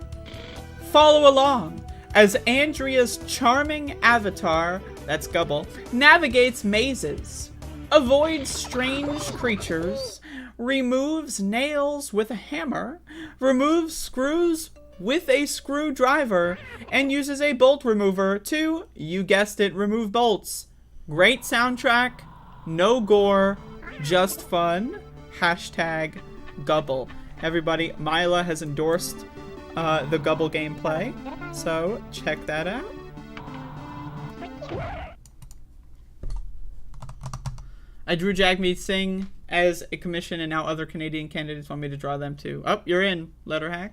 "Follow along as Andrea's charming avatar, that's Gubble, navigates mazes, avoids strange creatures, removes nails with a hammer, removes screws with a screwdriver, and uses a bolt remover to, you guessed it, remove bolts. Great soundtrack, no gore, just fun. Hashtag Gubble." Everybody, Mila has endorsed the Gubble gameplay, so check that out. I drew Jagmeet Singh as a commission, and now other Canadian candidates want me to draw them too. Oh, you're in, Letterhack.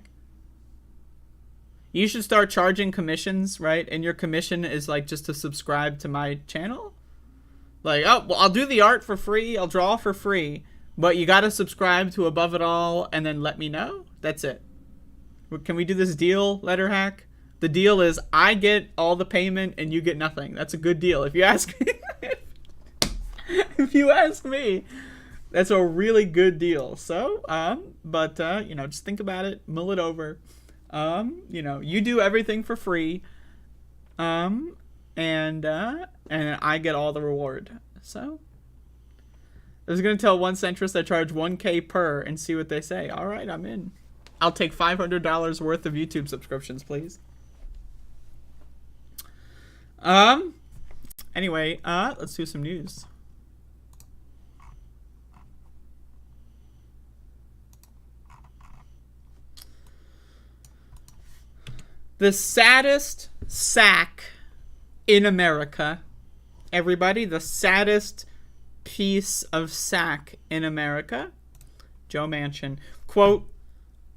You should start charging commissions, right? And your commission is like just to subscribe to my channel. Like, oh, well, I'll do the art for free. I'll draw for free. But you got to subscribe to Above It All and then let me know. That's it. Can we do this deal, Letterhack? The deal is I get all the payment and you get nothing. That's a good deal. If you ask me, if you ask me, that's a really good deal. So, you know, just think about it, mull it over. You know, you do everything for free. And I get all the reward. So, I was going to tell one centrist I charge $1K per and see what they say. All right, I'm in. I'll take $500 worth of YouTube subscriptions, please. Anyway, let's do some news. The saddest sack in America. Everybody, the saddest piece of sack in America. Joe Manchin. Quote,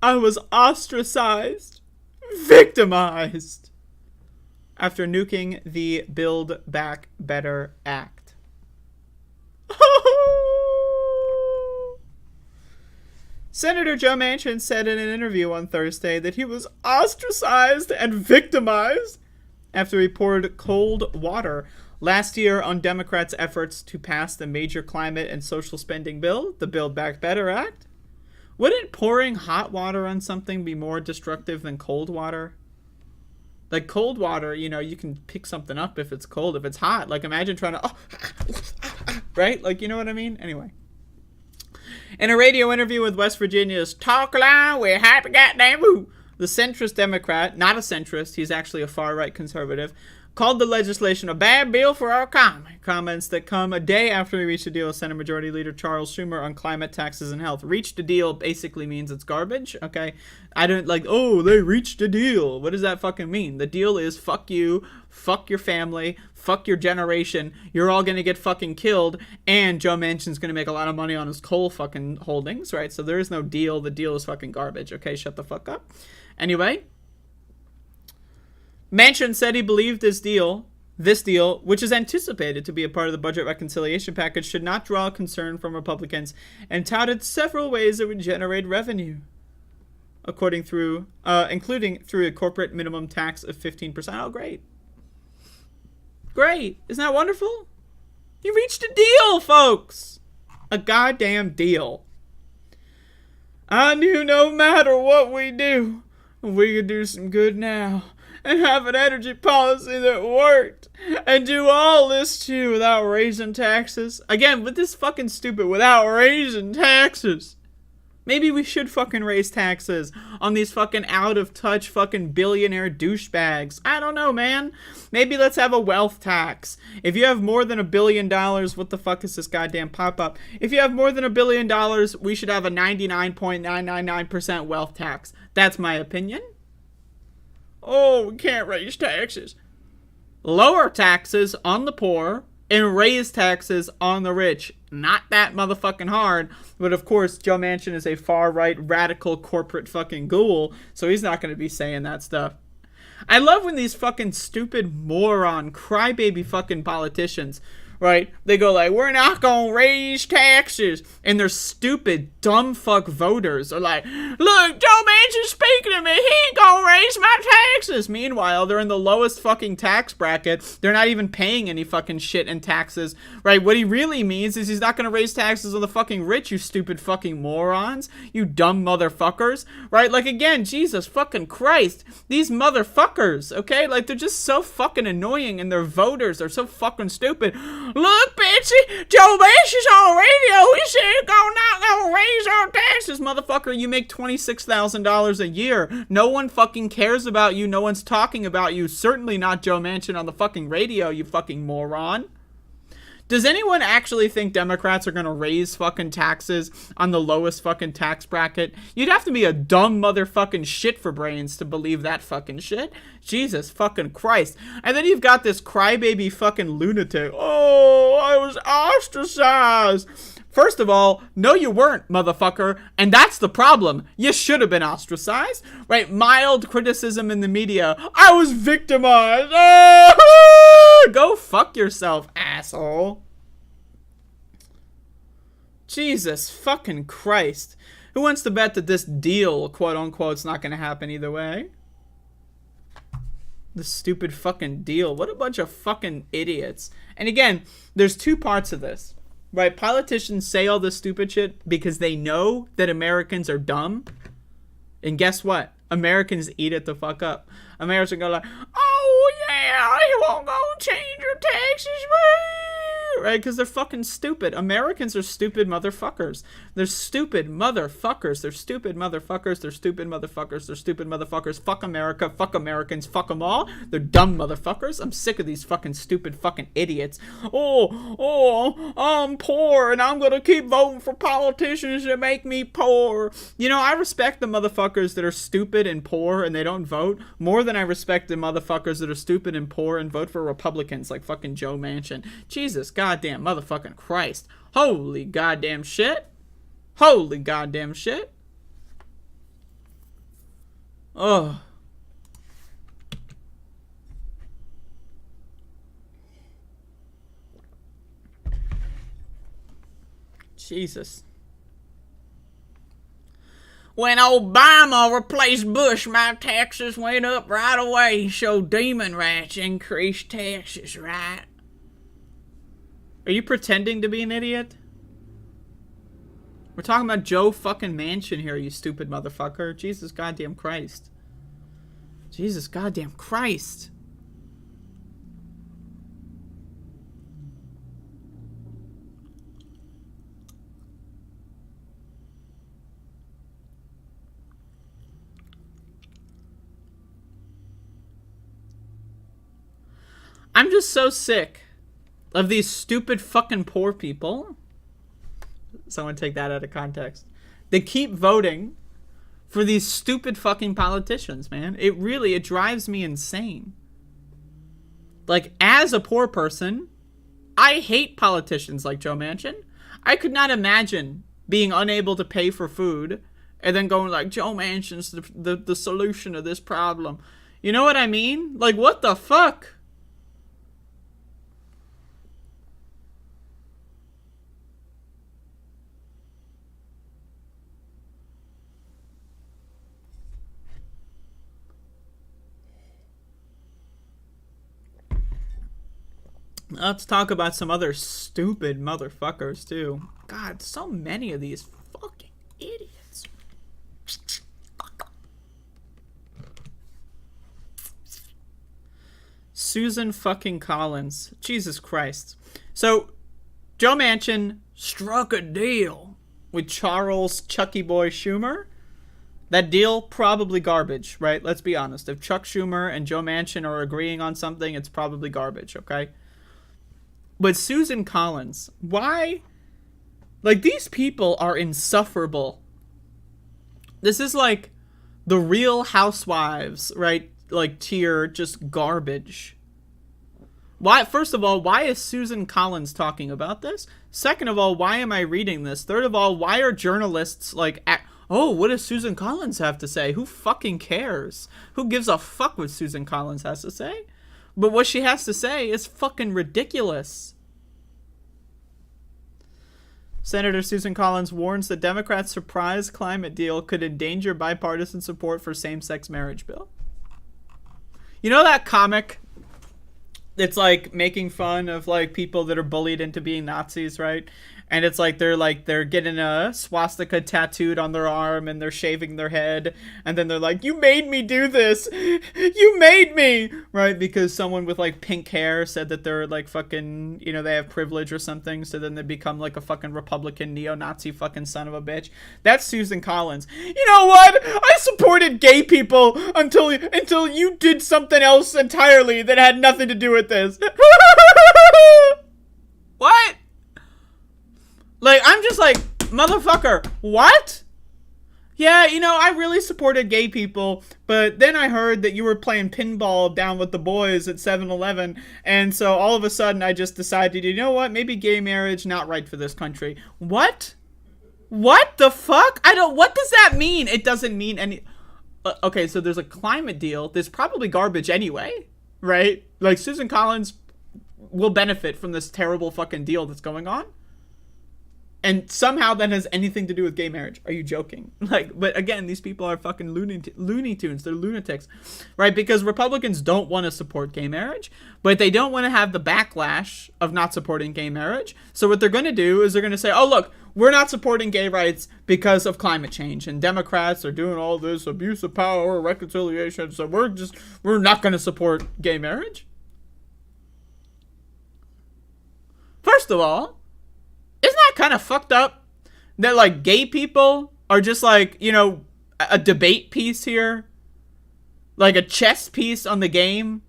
"I was ostracized, victimized," after nuking the Build Back Better Act. Senator Joe Manchin said in an interview on Thursday that he was ostracized and victimized after he poured cold water last year on Democrats' efforts to pass the major climate and social spending bill, the Build Back Better Act. Wouldn't pouring hot water on something be more destructive than cold water? Like cold water, you know, you can pick something up if it's cold. If it's hot, like imagine trying to, right? Like, you know what I mean? Anyway. In a radio interview with West Virginia's Talk Line, we're happy goddamn woo, the centrist Democrat, not a centrist, he's actually a far-right conservative, called the legislation a bad bill for our economy. Comments that come a day after we reached a deal with Senate Majority Leader Charles Schumer on climate, taxes, and health. Reached a deal basically means it's garbage, okay? I don't like, oh, they reached a deal. What does that fucking mean? The deal is fuck you, fuck your family, fuck your generation. You're all gonna get fucking killed, and Joe Manchin's gonna make a lot of money on his coal fucking holdings, right? So there is no deal. The deal is fucking garbage, okay? Shut the fuck up. Anyway, Manchin said he believed this deal, which is anticipated to be a part of the budget reconciliation package, should not draw concern from Republicans, and touted several ways it would generate revenue, including through a corporate minimum tax of 15%. Oh, great. Great. Isn't that wonderful? You reached a deal, folks. A goddamn deal. I knew no matter what we do, we could do some good now. And have an energy policy that worked. And do all this too without raising taxes. Again, with this fucking stupid, without raising taxes. Maybe we should fucking raise taxes on these fucking out-of-touch fucking billionaire douchebags. I don't know, man. Maybe let's have a wealth tax. If you have more than $1 billion, what the fuck is this goddamn pop-up? If you have more than $1 billion, we should have a 99.999% wealth tax. That's my opinion. Oh, we can't raise taxes. Lower taxes on the poor and raise taxes on the rich. Not that motherfucking hard. But of course, Joe Manchin is a far-right, radical, corporate fucking ghoul, so he's not going to be saying that stuff. I love when these fucking stupid moron, crybaby fucking politicians right? They go like, we're not gonna raise taxes. And their stupid, dumb fuck voters are like, look, Joe Manchin's speaking to me. He ain't gonna raise my taxes. Meanwhile, they're in the lowest fucking tax bracket. They're not even paying any fucking shit in taxes, right? What he really means is he's not gonna raise taxes on the fucking rich, you stupid fucking morons. You dumb motherfuckers, right? Like, again, Jesus fucking Christ. These motherfuckers, okay? Like, they're just so fucking annoying, and their voters are so fucking stupid. Look, Betsy, Joe Manchin's on radio. He said he's not gonna raise our taxes. Motherfucker, you make $26,000 a year. No one fucking cares about you. No one's talking about you. Certainly not Joe Manchin on the fucking radio, you fucking moron. Does anyone actually think Democrats are gonna raise fucking taxes on the lowest fucking tax bracket? You'd have to be a dumb motherfucking shit for brains to believe that fucking shit. Jesus fucking Christ. And then you've got this crybaby fucking lunatic. Oh, I was ostracized. First of all, no you weren't, motherfucker, and that's the problem. You should have been ostracized, right? Mild criticism in the media. I was victimized. Oh! Go fuck yourself, asshole. Jesus fucking Christ. Who wants to bet that this deal, quote unquote, is not going to happen either way? The stupid fucking deal. What a bunch of fucking idiots. And again, there's two parts of this. Right, politicians say all this stupid shit because they know that Americans are dumb. And guess what? Americans eat it the fuck up. Americans go like, oh yeah, he won't go change your taxes, right? Because they're fucking stupid. Americans are stupid motherfuckers. They're stupid motherfuckers. They're stupid motherfuckers. They're stupid motherfuckers. They're stupid motherfuckers. Fuck America. Fuck Americans. Fuck them all. They're dumb motherfuckers. I'm sick of these fucking stupid fucking idiots. Oh, I'm poor and I'm gonna keep voting for politicians that make me poor. You know, I respect the motherfuckers that are stupid and poor and they don't vote more than I respect the motherfuckers that are stupid and poor and vote for Republicans like fucking Joe Manchin. Jesus goddamn motherfucking Christ. Holy goddamn shit. Holy goddamn shit. Oh. Jesus. When Obama replaced Bush, my taxes went up right away. So demon rats increased taxes, right? Are you pretending to be an idiot? We're talking about Joe fucking Manchin here, you stupid motherfucker. Jesus goddamn Christ. Jesus goddamn Christ. I'm just so sick of these stupid fucking poor people. Someone take that out of context. They keep voting for these stupid fucking politicians, man. It drives me insane. Like, as a poor person, I hate politicians like Joe Manchin. I could not imagine being unable to pay for food and then going like, Joe Manchin's the solution to this problem. You know what I mean? Like, what the fuck? Let's talk about some other stupid motherfuckers, too. God, so many of these fucking idiots. Susan fucking Collins. Jesus Christ. So, Joe Manchin struck a deal with Charles Chucky Boy Schumer. That deal, probably garbage, right? Let's be honest. If Chuck Schumer and Joe Manchin are agreeing on something, it's probably garbage, okay? But Susan Collins, why? Like, these people are insufferable. This is like the Real Housewives, right? Like, tier, just garbage. Why? First of all, why is Susan Collins talking about this? Second of all, why am I reading this? Third of all, why are journalists like, oh, what does Susan Collins have to say? Who fucking cares? Who gives a fuck what Susan Collins has to say? But what she has to say is fucking ridiculous. Senator Susan Collins warns the Democrats' surprise climate deal could endanger bipartisan support for same-sex marriage bill. You know that comic? It's like making fun of like people that are bullied into being Nazis, right? And it's like they're getting a swastika tattooed on their arm and they're shaving their head, and then they're like, "You made me do this. You made me," right? Because someone with like pink hair said that they're like fucking, you know, they have privilege or something, so then they become like a fucking Republican neo-Nazi fucking son of a bitch. That's Susan Collins. You know what? I supported gay people until you did something else entirely that had nothing to do with this. What? Like, I'm just like, motherfucker, what? Yeah, you know, I really supported gay people, but then I heard that you were playing pinball down with the boys at 7-Eleven, and so all of a sudden I just decided, you know what, maybe gay marriage, not right for this country. What? What the fuck? What does that mean? It doesn't mean any... okay, so there's a climate deal. There's probably garbage anyway, right? Like, Susan Collins will benefit from this terrible fucking deal that's going on. And somehow that has anything to do with gay marriage. Are you joking? Like, but again, these people are fucking Looney Tunes. They're lunatics, right? Because Republicans don't want to support gay marriage, but they don't want to have the backlash of not supporting gay marriage. So what they're going to do is they're going to say, oh, look, we're not supporting gay rights because of climate change. And Democrats are doing all this abuse of power, reconciliation. So we're not going to support gay marriage. First of all, isn't that kind of fucked up that, like, gay people are just, like, you know, a debate piece here? Like a chess piece on the game,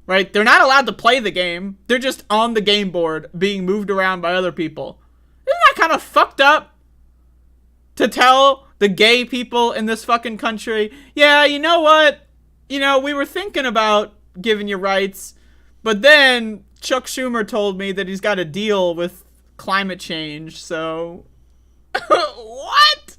right? They're not allowed to play the game. They're just on the game board being moved around by other people. Isn't that kind of fucked up to tell the gay people in this fucking country, yeah, you know what? You know, we were thinking about giving you rights, but then Chuck Schumer told me that he's got a deal with climate change, so what?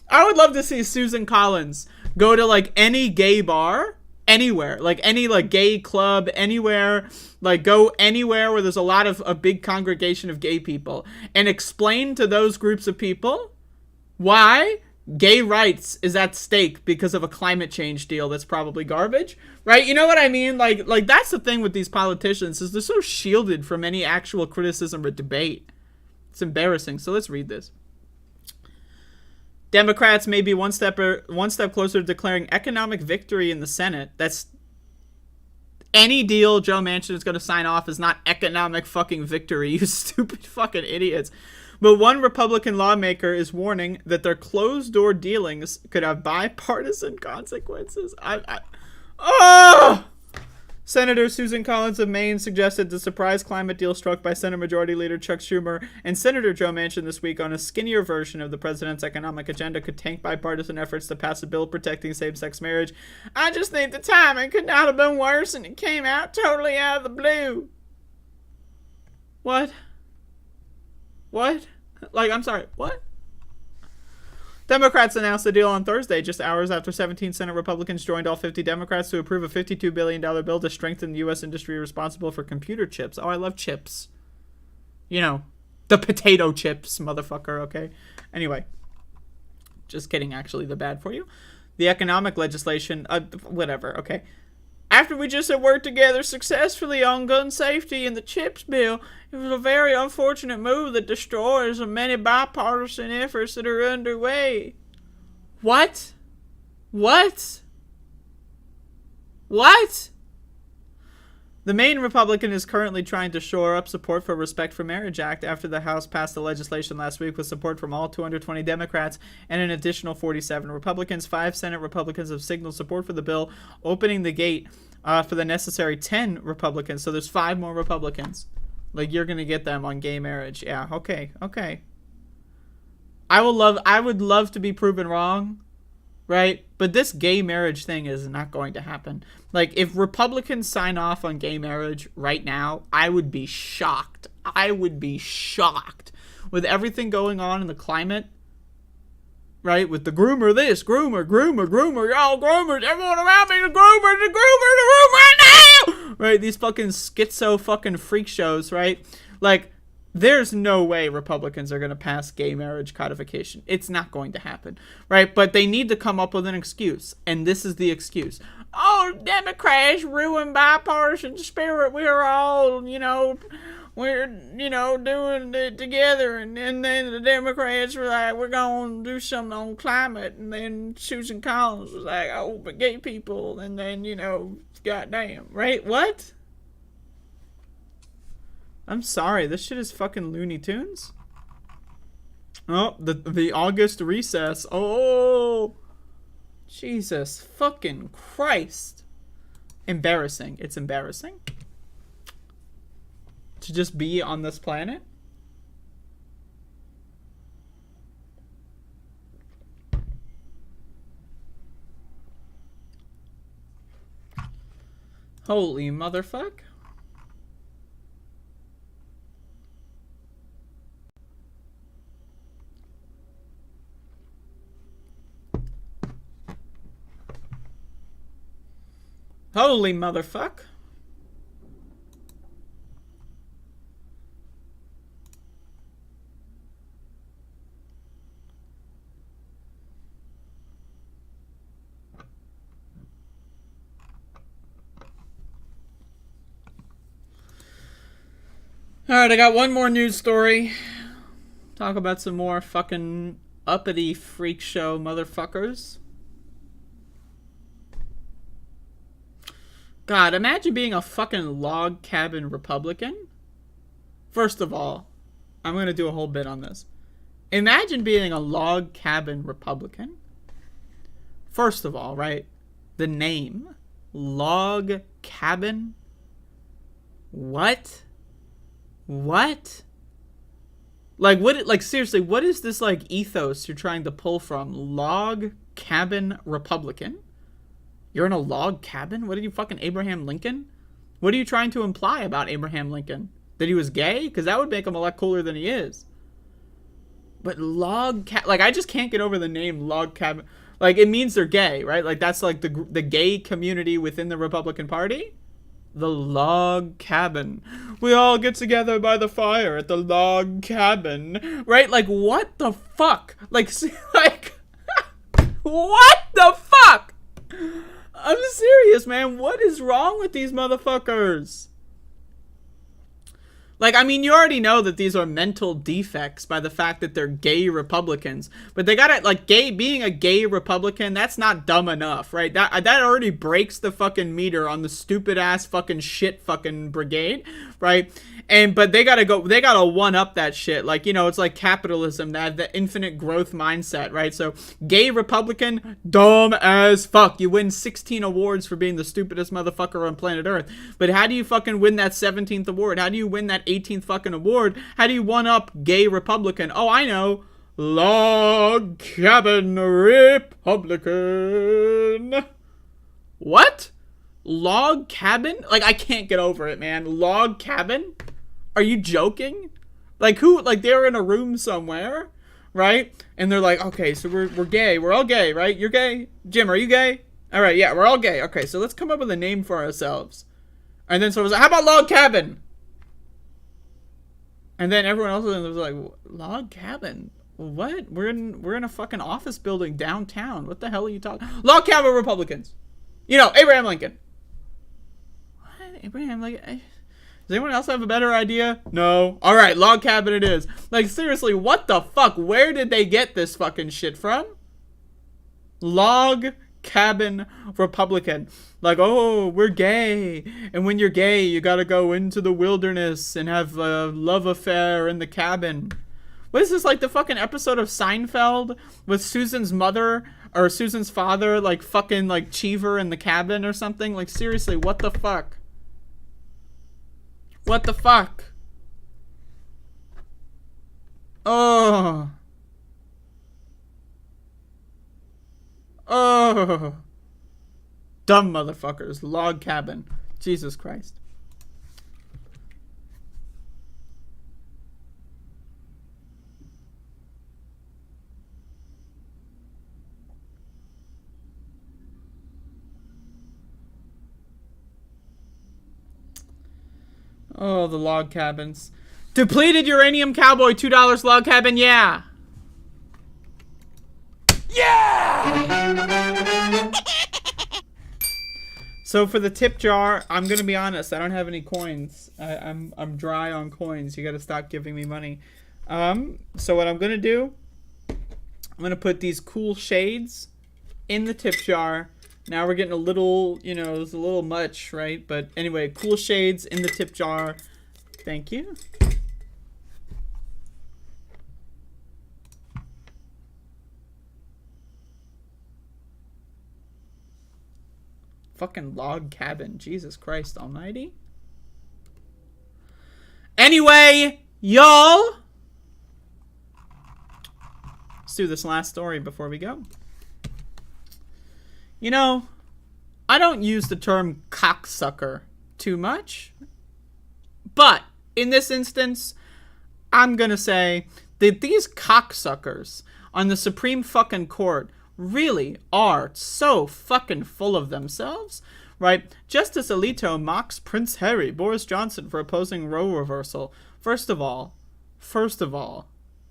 I would love to see Susan Collins go to like any gay bar anywhere, like any like gay club anywhere, like go anywhere where there's a lot of a big congregation of gay people and explain to those groups of people why gay rights is at stake because of a climate change deal that's probably garbage, right? You know what I mean? Like that's the thing with these politicians is they're so shielded from any actual criticism or debate. It's embarrassing. So let's read this. Democrats may be one step closer to declaring economic victory in the Senate. That's any deal Joe Manchin is going to sign off is not economic fucking victory, you stupid fucking idiots. But one Republican lawmaker is warning that their closed-door dealings could have bipartisan consequences. Senator Susan Collins of Maine suggested the surprise climate deal struck by Senate Majority Leader Chuck Schumer and Senator Joe Manchin this week on a skinnier version of the president's economic agenda could tank bipartisan efforts to pass a bill protecting same-sex marriage. I just think the timing could not have been worse, and it came out totally out of the blue. What? What? Like, I'm sorry, what? Democrats announced the deal on Thursday, just hours after 17 Senate Republicans joined all 50 Democrats to approve a $52 billion bill to strengthen the U.S. industry responsible for computer chips. Oh, I love chips. You know, the potato chips, motherfucker, okay? Anyway, just kidding, actually, they're bad for you. The economic legislation, whatever, okay? After we just had worked together successfully on gun safety and the CHIPS bill, it was a very unfortunate move that destroys the many bipartisan efforts that are underway. What? What? What? The Maine Republican is currently trying to shore up support for Respect for Marriage Act after the House passed the legislation last week with support from all 220 Democrats and an additional 47 Republicans. 5 Senate Republicans have signaled support for the bill, opening the gate for the necessary 10 Republicans. So there's 5 more Republicans. Like, you're going to get them on gay marriage. Yeah, okay. I would love to be proven wrong, right? But this gay marriage thing is not going to happen. Like, if Republicans sign off on gay marriage right now, I would be shocked. I would be shocked. With everything going on in the climate, right? With the groomer this, groomer, y'all groomers, everyone around me, the groomer right now! Right? These fucking schizo fucking freak shows, right? Like, there's no way Republicans are going to pass gay marriage codification. It's not going to happen, right? But they need to come up with an excuse, and this is the excuse. Oh, Democrats ruin bipartisan spirit. We're all, we're, doing it together. And then the Democrats were like, we're going to do something on climate. And then Susan Collins was like, oh, but gay people. And then, goddamn, right? What? I'm sorry, this shit is fucking Looney Tunes. Oh, the August recess. Oh, Jesus fucking Christ. Embarrassing. It's embarrassing to just be on this planet. Holy motherfuck. Holy motherfuck. Alright, I got one more news story. Talk about some more fucking uppity freak show motherfuckers. God, imagine being a fucking log cabin Republican. First of all, I'm going to do a whole bit on this. Imagine being a log cabin Republican. First of all, right? The name. Log cabin. What? What? Like seriously, what is this like ethos you're trying to pull from? Log cabin Republican? You're in a log cabin? What are you, fucking Abraham Lincoln? What are you trying to imply about Abraham Lincoln? That he was gay? Because that would make him a lot cooler than he is. But I just can't get over the name log cabin. Like, it means they're gay, right? Like, that's like the gay community within the Republican Party. The log cabin. We all get together by the fire at the log cabin. Right? Like, what the fuck? Like, what the fuck? I'm serious, man. What is wrong with these motherfuckers? Like, I mean, you already know that these are mental defects by the fact that they're gay Republicans. But they gotta, like, being a gay Republican, that's not dumb enough, right? That already breaks the fucking meter on the stupid-ass fucking shit fucking brigade, right? But they gotta one-up that shit. Like, it's like capitalism, the infinite growth mindset, right? So, gay Republican, dumb as fuck. You win 16 awards for being the stupidest motherfucker on planet Earth. But how do you fucking win that 17th award? How do you win that 18th fucking award? How do you one-up gay Republican? Oh, I know. Log cabin Republican. What? Log cabin? Like, I can't get over it, man. Log cabin? Are you joking? Like, who? Like, they're in a room somewhere, right? And they're like, okay, so we're gay. We're all gay, right? You're gay? Jim, are you gay? All right, yeah, we're all gay. Okay, so let's come up with a name for ourselves. And then so it was like, how about log cabin? And then everyone else was like, log cabin? What? We're in a fucking office building downtown. What the hell are you talking? Log cabin Republicans. Abraham Lincoln. What? Abraham Lincoln? Does anyone else have a better idea? No. All right, log cabin it is. Like, seriously, what the fuck? Where did they get this fucking shit from? Log cabin Republican. Like, oh, we're gay. And when you're gay, you gotta go into the wilderness and have a love affair in the cabin. What is this, like the fucking episode of Seinfeld with Susan's mother or Susan's father, like fucking like Cheever in the cabin or something? Like, seriously, what the fuck? What the fuck? Oh. Oh. Dumb motherfuckers. Log cabin. Jesus Christ. Oh, the log cabins. Depleted uranium cowboy, $2 log cabin, yeah. Yeah! So for the tip jar, I'm gonna be honest, I don't have any coins. I'm dry on coins. You gotta stop giving me money. So what I'm gonna do, I'm gonna put these cool shades in the tip jar. Now we're getting a little, you know, it's a little much, right? But anyway, cool shades in the tip jar. Thank you. Fucking log cabin. Jesus Christ almighty. Anyway, y'all. Let's do this last story before we go. You know, I don't use the term cocksucker too much. But in this instance, I'm gonna say that these cocksuckers on the Supreme fucking Court really are so fucking full of themselves, right? Justice Alito mocks Prince Harry, Boris Johnson for opposing Roe reversal. First of all,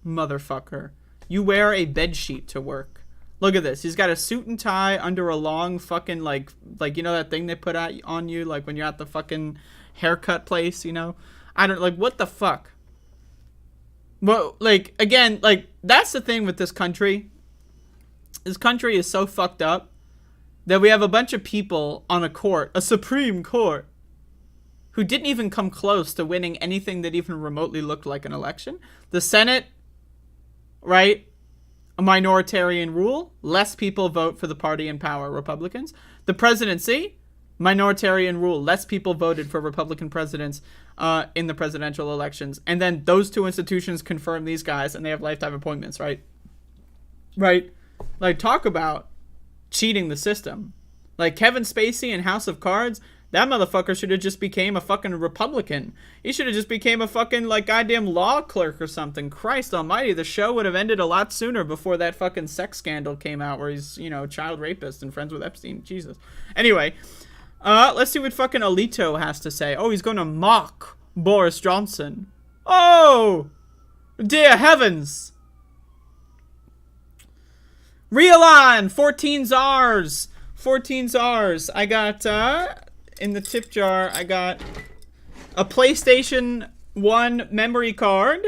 motherfucker, you wear a bedsheet to work. Look at this. He's got a suit and tie under a long fucking, like you know that thing they put on you, like when you're at the fucking haircut place, you know? I don't, like, what the fuck? Well, like, again, like, that's the thing with this country. This country is so fucked up that we have a bunch of people on a court, a Supreme Court, who didn't even come close to winning anything that even remotely looked like an election. The Senate, right? A minoritarian rule. Less people vote for the party in power, Republicans. The presidency, minoritarian rule. Less people voted for Republican presidents in the presidential elections. And then those two institutions confirm these guys and they have lifetime appointments, right? Right? Like, talk about cheating the system. Like, Kevin Spacey in House of Cards, that motherfucker should have just became a fucking Republican. He should have just became a fucking, like, goddamn law clerk or something. Christ almighty, the show would have ended a lot sooner before that fucking sex scandal came out where he's, you know, child rapist and friends with Epstein. Jesus. Anyway, let's see what fucking Alito has to say. Oh, he's going to mock Boris Johnson. Oh! Dear heavens! Realign! 14 czars! 14 czars. I got, in the tip jar, I got a PlayStation 1 memory card,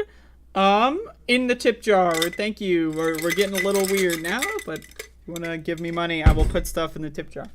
in the tip jar. Thank you. We're getting a little weird now, but if you want to give me money, I will put stuff in the tip jar.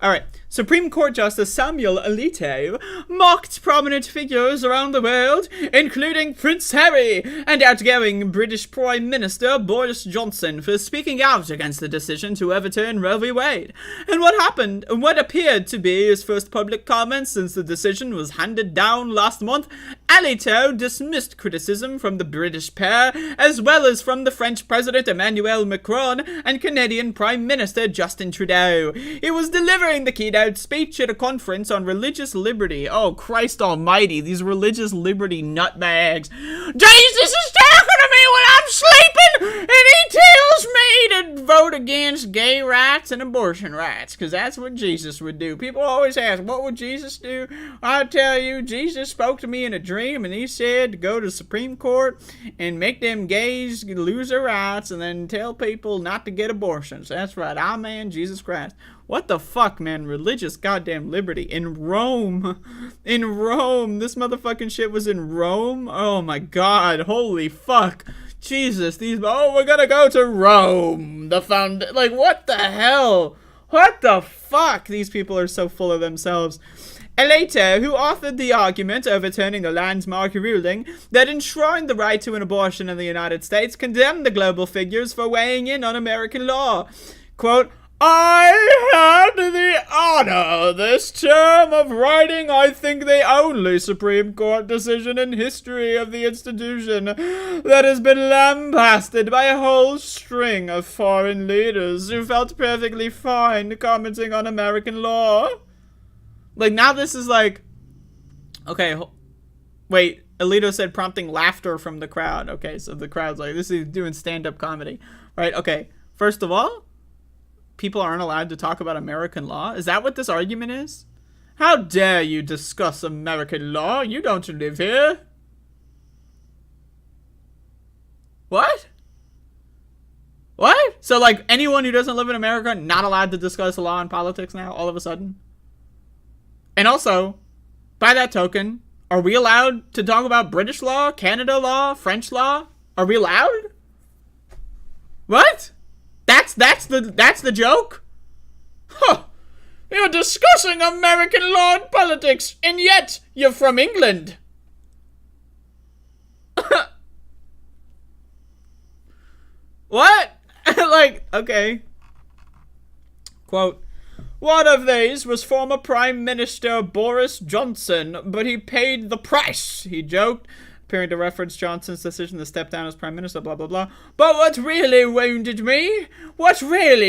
Alright, Supreme Court Justice Samuel Alito mocked prominent figures around the world, including Prince Harry and outgoing British Prime Minister Boris Johnson, for speaking out against the decision to overturn Roe v. Wade. And what appeared to be his first public comment since the decision was handed down last month, Alito dismissed criticism from the British pair, as well as from the French President Emmanuel Macron and Canadian Prime Minister Justin Trudeau. He was delivering the keynote speech at a conference on religious liberty. Oh, Christ almighty, these religious liberty nutbags. Jesus is talking to me when I'm sleeping, and he tells me to vote against gay rights and abortion rights, because that's what Jesus would do. People always ask, what would Jesus do? I tell you, Jesus spoke to me in a dream, and he said to go to the Supreme Court and make them gays lose their rights, and then tell people not to get abortions. That's right, amen, Jesus Christ. What the fuck, man? Religious goddamn liberty. In Rome. In Rome. This motherfucking shit was in Rome? Oh my god. Holy fuck. Jesus. we're gonna go to Rome. Like, what the hell? What the fuck? These people are so full of themselves. Alito, who authored the argument overturning the landmark ruling that enshrined the right to an abortion in the United States, condemned the global figures for weighing in on American law. Quote, I had the honor this term of writing, I think, the only Supreme Court decision in history of the institution that has been lambasted by a whole string of foreign leaders who felt perfectly fine commenting on American law. Like, now this is like, okay, wait, Alito said prompting laughter from the crowd. Okay, so the crowd's like, this is doing stand-up comedy, right? Okay, first of all, people aren't allowed to talk about American law? Is that what this argument is? How dare you discuss American law? You don't live here. So, like, anyone who doesn't live in America, not allowed to discuss law and politics now, all of a sudden? And also, by that token, are we allowed to talk about British law, Canada law, French law? Are we allowed? What? That's the joke? Huh. You're discussing American law and politics, and yet you're from England. What? Like, okay. Quote, one of these was former Prime Minister Boris Johnson, but he paid the price, he joked, appearing to reference Johnson's decision to step down as Prime Minister, blah, blah, blah. But what really wounded me was when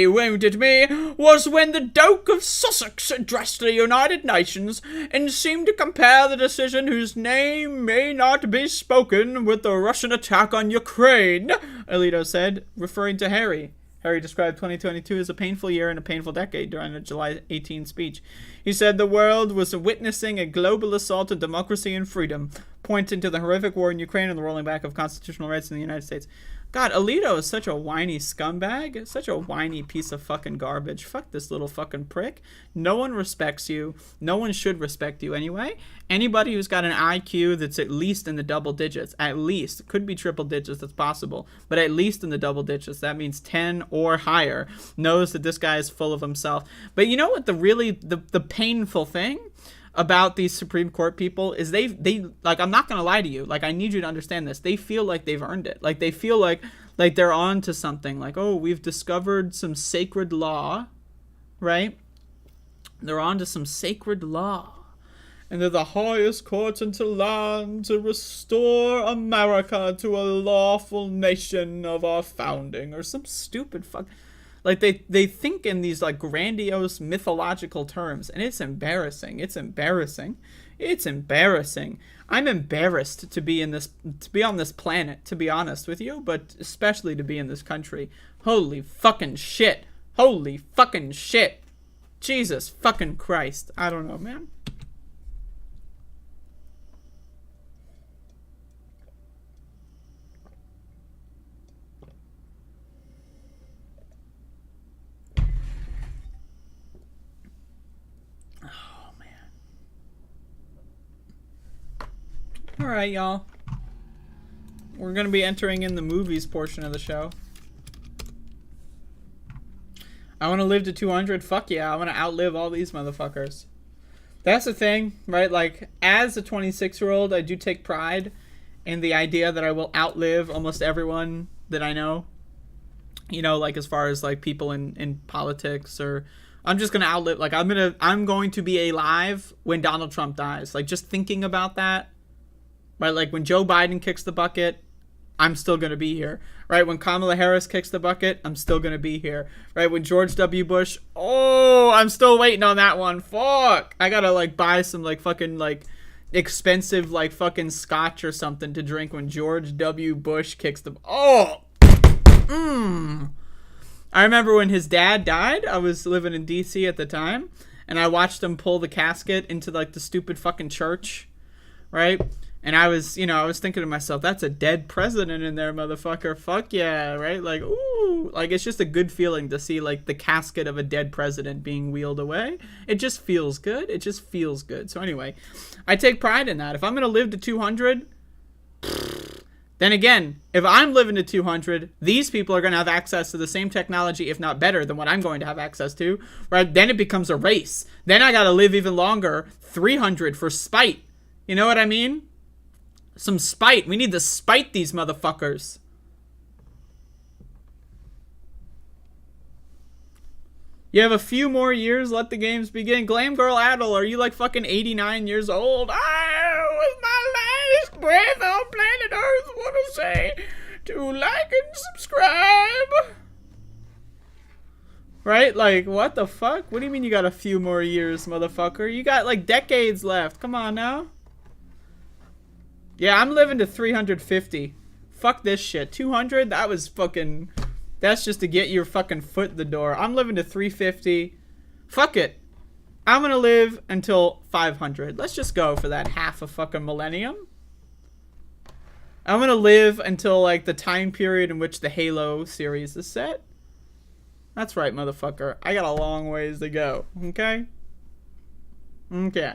the Duke of Sussex addressed the United Nations and seemed to compare the decision whose name may not be spoken with the Russian attack on Ukraine, Alito said, referring to Harry. Harry described 2022 as a painful year and a painful decade during a July 18 speech. He said the world was witnessing a global assault on democracy and freedom, pointing to the horrific war in Ukraine and the rolling back of constitutional rights in the United States. God, Alito is such a whiny scumbag. Such a whiny piece of fucking garbage. Fuck this little fucking prick. No one respects you. No one should respect you anyway. Anybody who's got an IQ that's at least in the double digits, at least, it could be triple digits, that's possible, but at least in the double digits, that means 10 or higher, knows that this guy is full of himself. But you know what the painful thing about these Supreme Court people is they like, I'm not gonna lie to you, like, I need you to understand this, they feel like they've earned it, like they feel like they're on to something, like, oh, we've discovered some sacred law, right? They're on to some sacred law, and they're the highest courts in the land to restore America to a lawful nation of our founding, or some stupid fuck. Like, they think in these, like, grandiose mythological terms, and it's embarrassing. It's embarrassing. It's embarrassing. I'm embarrassed to be on this planet, to be honest with you, but especially to be in this country. Holy fucking shit. Holy fucking shit. Jesus fucking Christ. I don't know, man. Alright, y'all. We're gonna be entering in the movies portion of the show. I want to live to 200. Fuck yeah, I want to outlive all these motherfuckers. That's the thing, right? Like, as a 26-year-old, I do take pride in the idea that I will outlive almost everyone that I know. You know, like, as far as, like, people in politics, or I'm just gonna outlive, like, I'm going to be alive when Donald Trump dies. Like, just thinking about that. Right, like, when Joe Biden kicks the bucket, I'm still going to be here. Right, when Kamala Harris kicks the bucket, I'm still going to be here. Right, when George W. Bush, oh, I'm still waiting on that one. Fuck. I got to, like, buy some, like, fucking, like, expensive, like, fucking scotch or something to drink when George W. Bush kicks the... Oh! I remember when his dad died. I was living in D.C. at the time, and I watched him pull the casket into, like, the stupid fucking church. Right? And I was thinking to myself, that's a dead president in there, motherfucker. Fuck yeah, right? Like, ooh. Like, it's just a good feeling to see, like, the casket of a dead president being wheeled away. It just feels good. It just feels good. So anyway, I take pride in that. If I'm going to live to 200, then again, if I'm living to 200, these people are going to have access to the same technology, if not better, than what I'm going to have access to, right? Then it becomes a race. Then I got to live even longer, 300 for spite. You know what I mean? Some spite. We need to spite these motherfuckers. You have a few more years, let the games begin. Glam Girl Adel, are you like fucking 89 years old? With my last breath on planet Earth, want to say to like and subscribe. Right? Like, what the fuck? What do you mean you got a few more years, motherfucker? You got like decades left. Come on now. Yeah, I'm living to 350. Fuck this shit. 200? That was fucking... That's just to get your fucking foot in the door. I'm living to 350. Fuck it. I'm gonna live until 500. Let's just go for that half a fucking millennium. I'm gonna live until, like, the time period in which the Halo series is set. That's right, motherfucker. I got a long ways to go. Okay? Okay.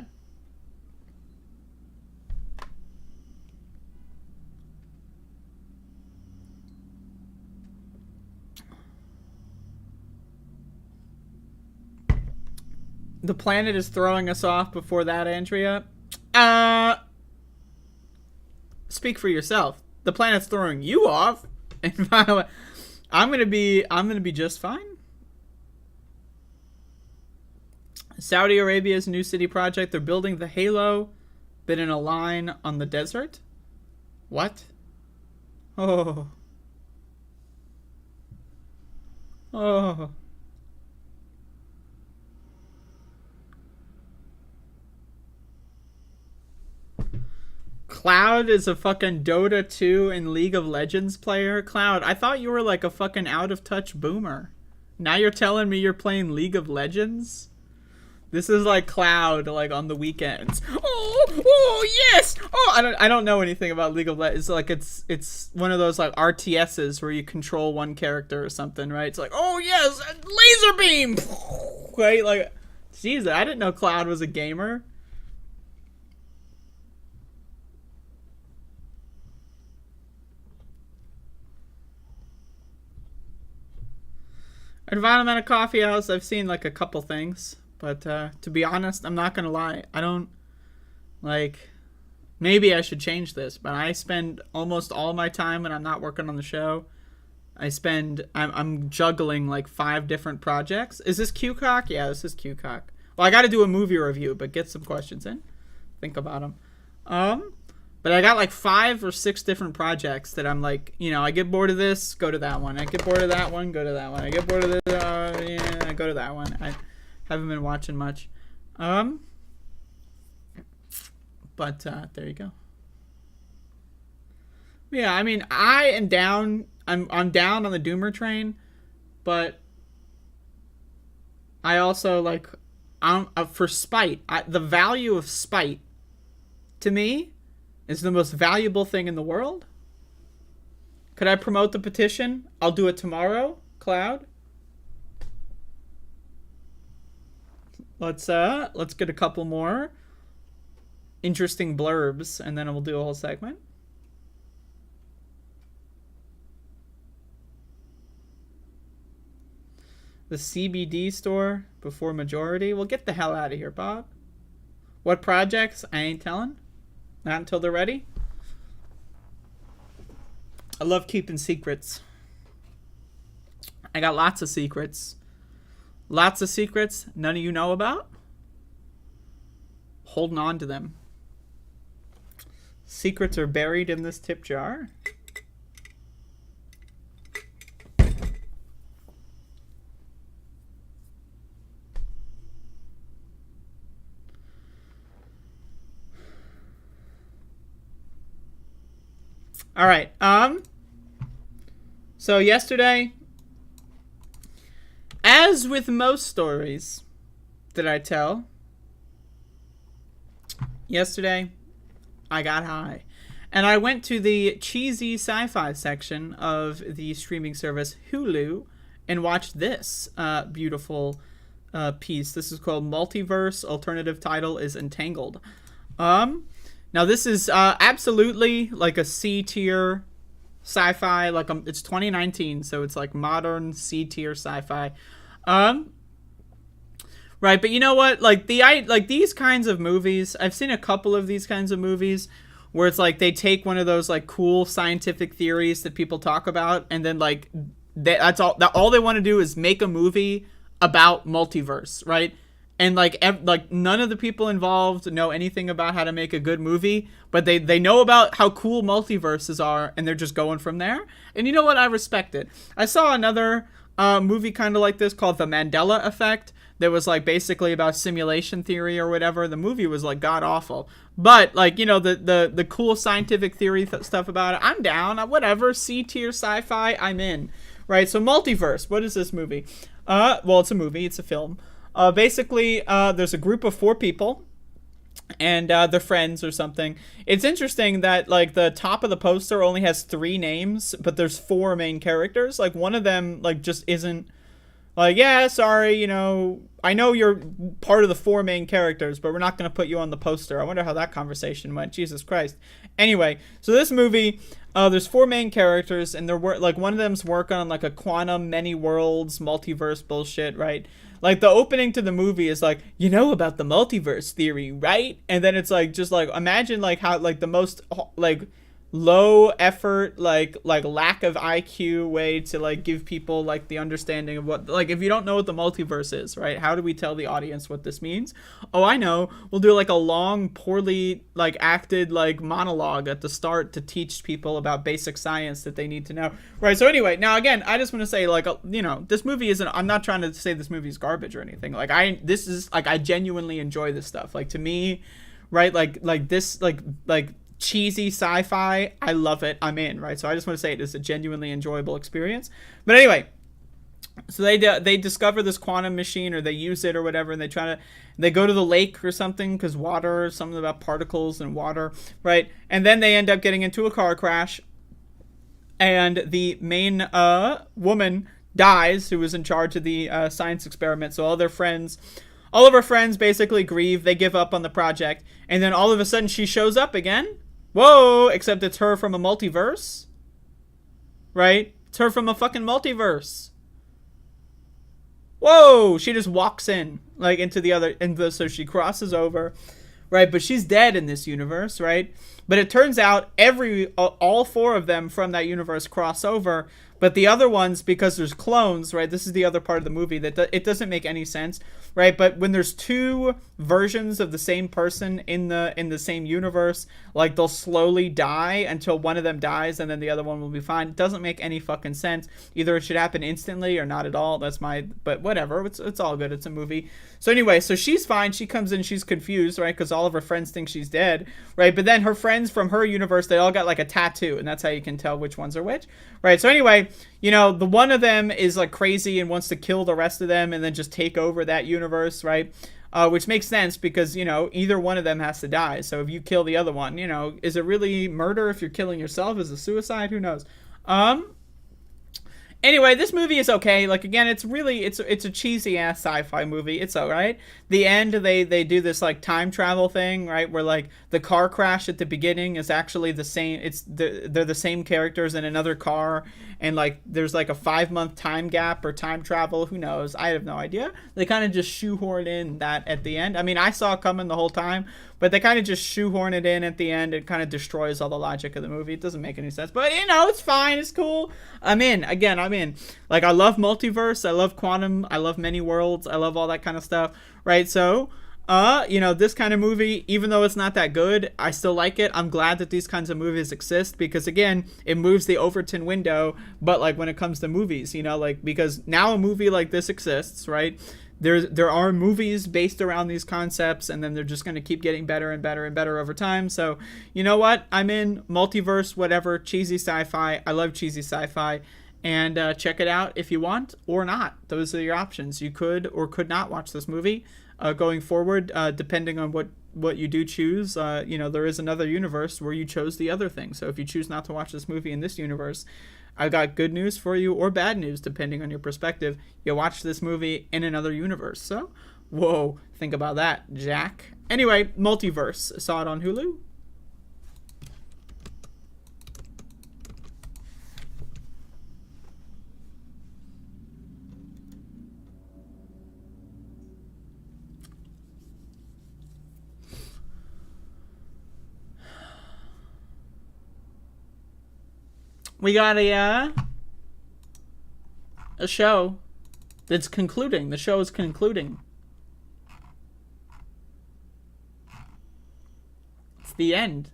The planet is throwing us off before that, Andrea. Speak for yourself. The planet's throwing you off. And by the way, I'm gonna be just fine. Saudi Arabia's new city project. They're building the Halo, but in a line on the desert. What? Oh. Oh. Cloud is a fucking Dota 2 and League of Legends player. Cloud, I thought you were like a fucking out-of-touch boomer. Now you're telling me you're playing League of Legends? This is like Cloud, like on the weekends. Oh, yes! Oh, I don't know anything about League of Legends. Like it's one of those like RTSs where you control one character or something, right? It's like, oh yes, laser beam! Right? Like, Jesus, I didn't know Cloud was a gamer. Environmental Coffee House, I've seen like a couple things, but to be honest, I'm not gonna lie, I don't like. Maybe I should change this, but I spend almost all my time when I'm not working on the show. I'm juggling like 5 different projects. Is this QCock? Yeah, this is QCock. Well, I got to do a movie review, but get some questions in. Think about them. But I got like 5 or 6 different projects that I'm like, you know, I get bored of this, go to that one. I get bored of that one, go to that one. I get bored of this, I go to that one. I haven't been watching much. But there you go. Yeah, I mean, I am down. I'm down on the Doomer train, but I also like, for spite. The value of spite, to me, is the most valuable thing in the world. Could I promote the petition? I'll do it tomorrow, Cloud. Let's get a couple more interesting blurbs, and then we'll do a whole segment. The CBD store before majority. Well, get the hell out of here, Bob. What projects? I ain't telling. Not until they're ready. I love keeping secrets. I got lots of secrets. Lots of secrets none of you know about. Holding on to them. Secrets are buried in this tip jar. All right. So yesterday, as with most stories that I tell, yesterday I got high. And I went to the cheesy sci-fi section of the streaming service Hulu and watched this beautiful piece. This is called Multiverse. Alternative title is Entangled. Now this is absolutely like a C-tier sci-fi. Like it's 2019, so it's like modern C-tier sci-fi. Right, but you know what? Like these kinds of movies, I've seen a couple of these kinds of movies where it's like they take one of those like cool scientific theories that people talk about, and then like that's all they want to do is make a movie about multiverse, right? And like none of the people involved know anything about how to make a good movie, but they know about how cool multiverses are, and they're just going from there. And you know what? I respect it. I saw another movie kind of like this called The Mandela Effect. That was like basically about simulation theory or whatever. The movie was like god awful, but like, you know, the cool scientific theory stuff about it, I'm down. Whatever, C-tier sci-fi, I'm in. Right? So Multiverse. What is this movie? Well, it's a movie. It's a film. Basically, there's a group of 4 people, and they're friends or something. It's interesting that like the top of the poster only has 3 names, but there's 4 main characters. Like one of them like just isn't Like, yeah, sorry, you know, I know you're part of the 4 main characters, but we're not going to put you on the poster. I wonder how that conversation went. Jesus Christ. Anyway, so this movie, there's 4 main characters, and they're like one of them's working on like a quantum, many worlds, multiverse bullshit, right? Like the opening to the movie is like, you know about the multiverse theory, right? And then it's like just like imagine like how like the most like low effort like lack of IQ way to like give people like the understanding of what, like, if you don't know what the multiverse is, right, how do we tell the audience what this means? Oh, I know, we'll do like a long poorly like acted like monologue at the start to teach people about basic science that they need to know, right? So anyway, now again, I just want to say, like, you know, this movie isn't, I'm not trying to say this movie's garbage or anything. Like, this is like, I genuinely enjoy this stuff. Like, to me, right, like this like cheesy sci-fi, I love it, I'm in, right? So I just want to say it is a genuinely enjoyable experience. But anyway, so they discover this quantum machine, or they use it or whatever, and they go to the lake or something, because water, something about particles and water, right? And then they end up getting into a car crash, and the main woman dies, who was in charge of the science experiment. So all of her friends basically grieve, they give up on the project, and then all of a sudden she shows up again. Whoa, except it's her from a multiverse, right? It's her from a fucking multiverse. Whoa, she just walks in, like, into the other, so she crosses over, right? But she's dead in this universe, right? But it turns out all 4 of them from that universe cross over, but the other ones, because there's clones, right? This is the other part of the movie that it doesn't make any sense, right? But when there's 2 versions of the same person in the same universe, like, they'll slowly die until one of them dies, and then the other one will be fine. It doesn't make any fucking sense. Either it should happen instantly or not at all. But whatever. It's all good. It's a movie. So anyway, so she's fine. She comes in. She's confused, right? Because all of her friends think she's dead, right? But then her friends from her universe, they all got like a tattoo, and that's how you can tell which ones are which, right? So anyway, you know, the one of them is like crazy and wants to kill the rest of them and then just take over that universe, right? Which makes sense because, you know, either one of them has to die. So if you kill the other one, you know, is it really murder if you're killing yourself? Is it suicide? Who knows? Anyway, this movie is okay. Like, again, it's a cheesy ass sci-fi movie. It's all right. The end, they do this like time travel thing, right? Where like the car crash at the beginning is actually the same. They're the same characters in another car, and like there's like a 5-month time gap or time travel. Who knows? I have no idea. They kind of just shoehorn in that at the end. I mean, I saw it coming the whole time, but they kind of just shoehorn it in at the end. It kind of destroys all the logic of the movie. It doesn't make any sense, but you know, it's fine. It's cool. I'm in. Again, I'm in. Like, I love multiverse. I love quantum. I love many worlds. I love all that kind of stuff. Right? So, you know, this kind of movie, even though it's not that good, I still like it. I'm glad that these kinds of movies exist because, again, it moves the Overton window. But, like, when it comes to movies, you know, like, because now a movie like this exists, right? There are movies based around these concepts, and then they're just going to keep getting better and better and better over time. So, you know what? I'm in multiverse, whatever, cheesy sci-fi. I love cheesy sci-fi. And check it out if you want or not. Those are your options. You could or could not watch this movie going forward, depending on what you do choose. You know, there is another universe where you chose the other thing. So if you choose not to watch this movie in this universe, I've got good news for you or bad news, depending on your perspective. You watch this movie in another universe. So, whoa, think about that, Jack. Anyway, Multiverse. Saw it on Hulu. We got a show that's concluding. The show is concluding. It's the end.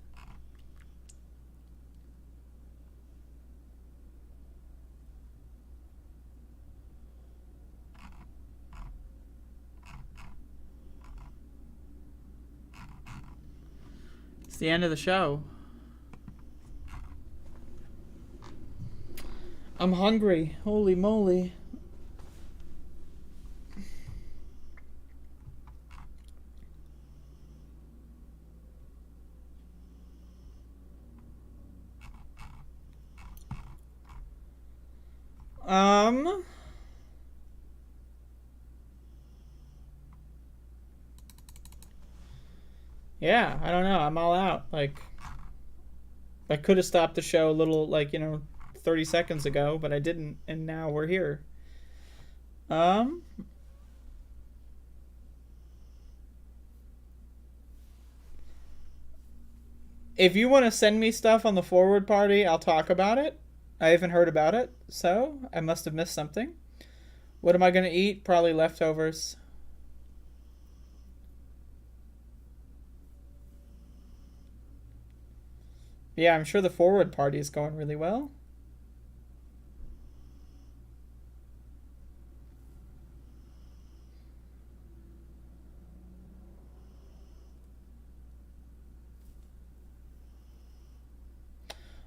It's the end of the show. I'm hungry. Holy moly. Yeah, I don't know. I'm all out. Like, I could have stopped the show a little, 30 seconds ago, but I didn't, and now we're here. If you want to send me stuff on the forward party, I'll talk about it. I haven't heard about it, so I must have missed something. What am I going to eat? Probably leftovers. Yeah, I'm sure the forward party is going really well.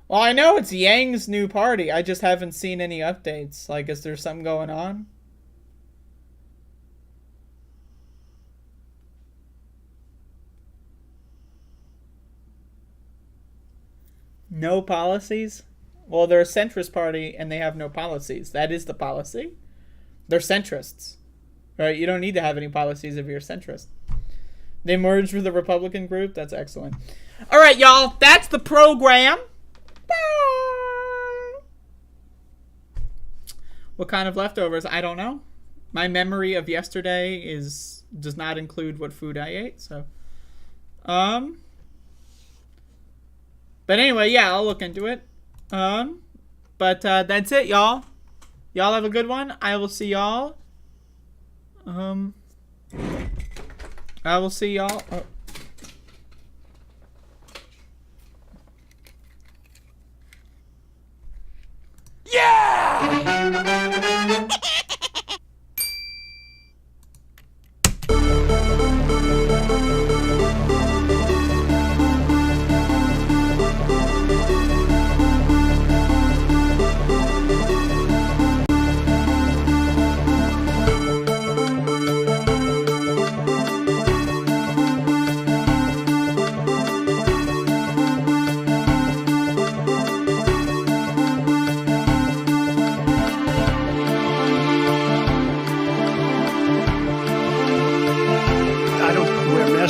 Well, I know it's Yang's new party. I just haven't seen any updates. Like, is there something going on? No policies? Well, they're a centrist party and they have no policies. That is the policy. They're centrists. Right? You don't need to have any policies if you're a centrist. They merged with the Republican group. That's excellent. All right, y'all. That's the program. What kind of leftovers? I don't know. My memory of yesterday does not include what food I ate. So, but anyway, yeah, I'll look into it. But that's it, y'all. Y'all have a good one. I will see y'all. I will see y'all. Oh.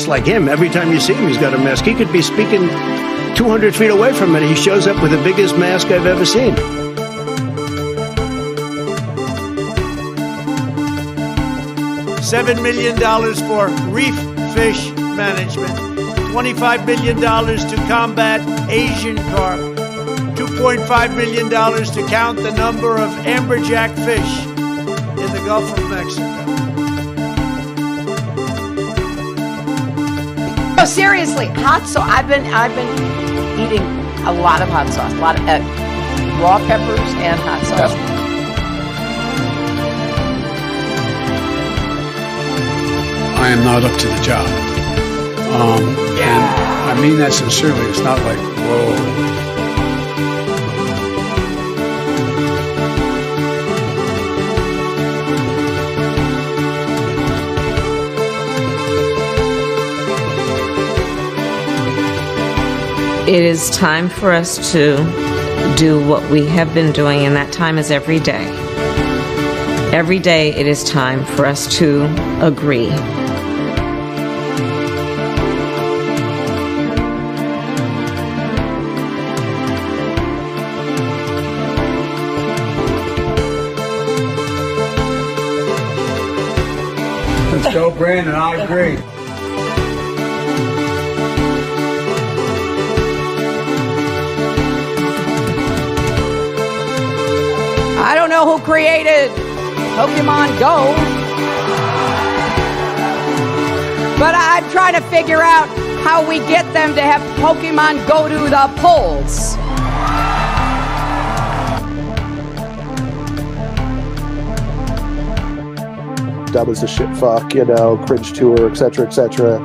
Like him, every time you see him, he's got a mask. He could be speaking 200 feet away from it. He shows up with the biggest mask I've ever seen. $7 million for reef fish management, $25 million to combat Asian carp, $2.5 million to count the number of amberjack fish in the Gulf of Mexico. No, seriously, hot sauce. I've been eating a lot of hot sauce, a lot of raw peppers and hot sauce. I am not up to the job. And I mean that sincerely. It's not like, whoa. It is time for us to do what we have been doing, and that time is every day. Every day it is time for us to agree. Let's go, Brandon. I agree. I don't know who created Pokemon Go, but I'm trying to figure out how we get them to have Pokemon go to the polls. That was a shit fuck, cringe tour, etc., etc.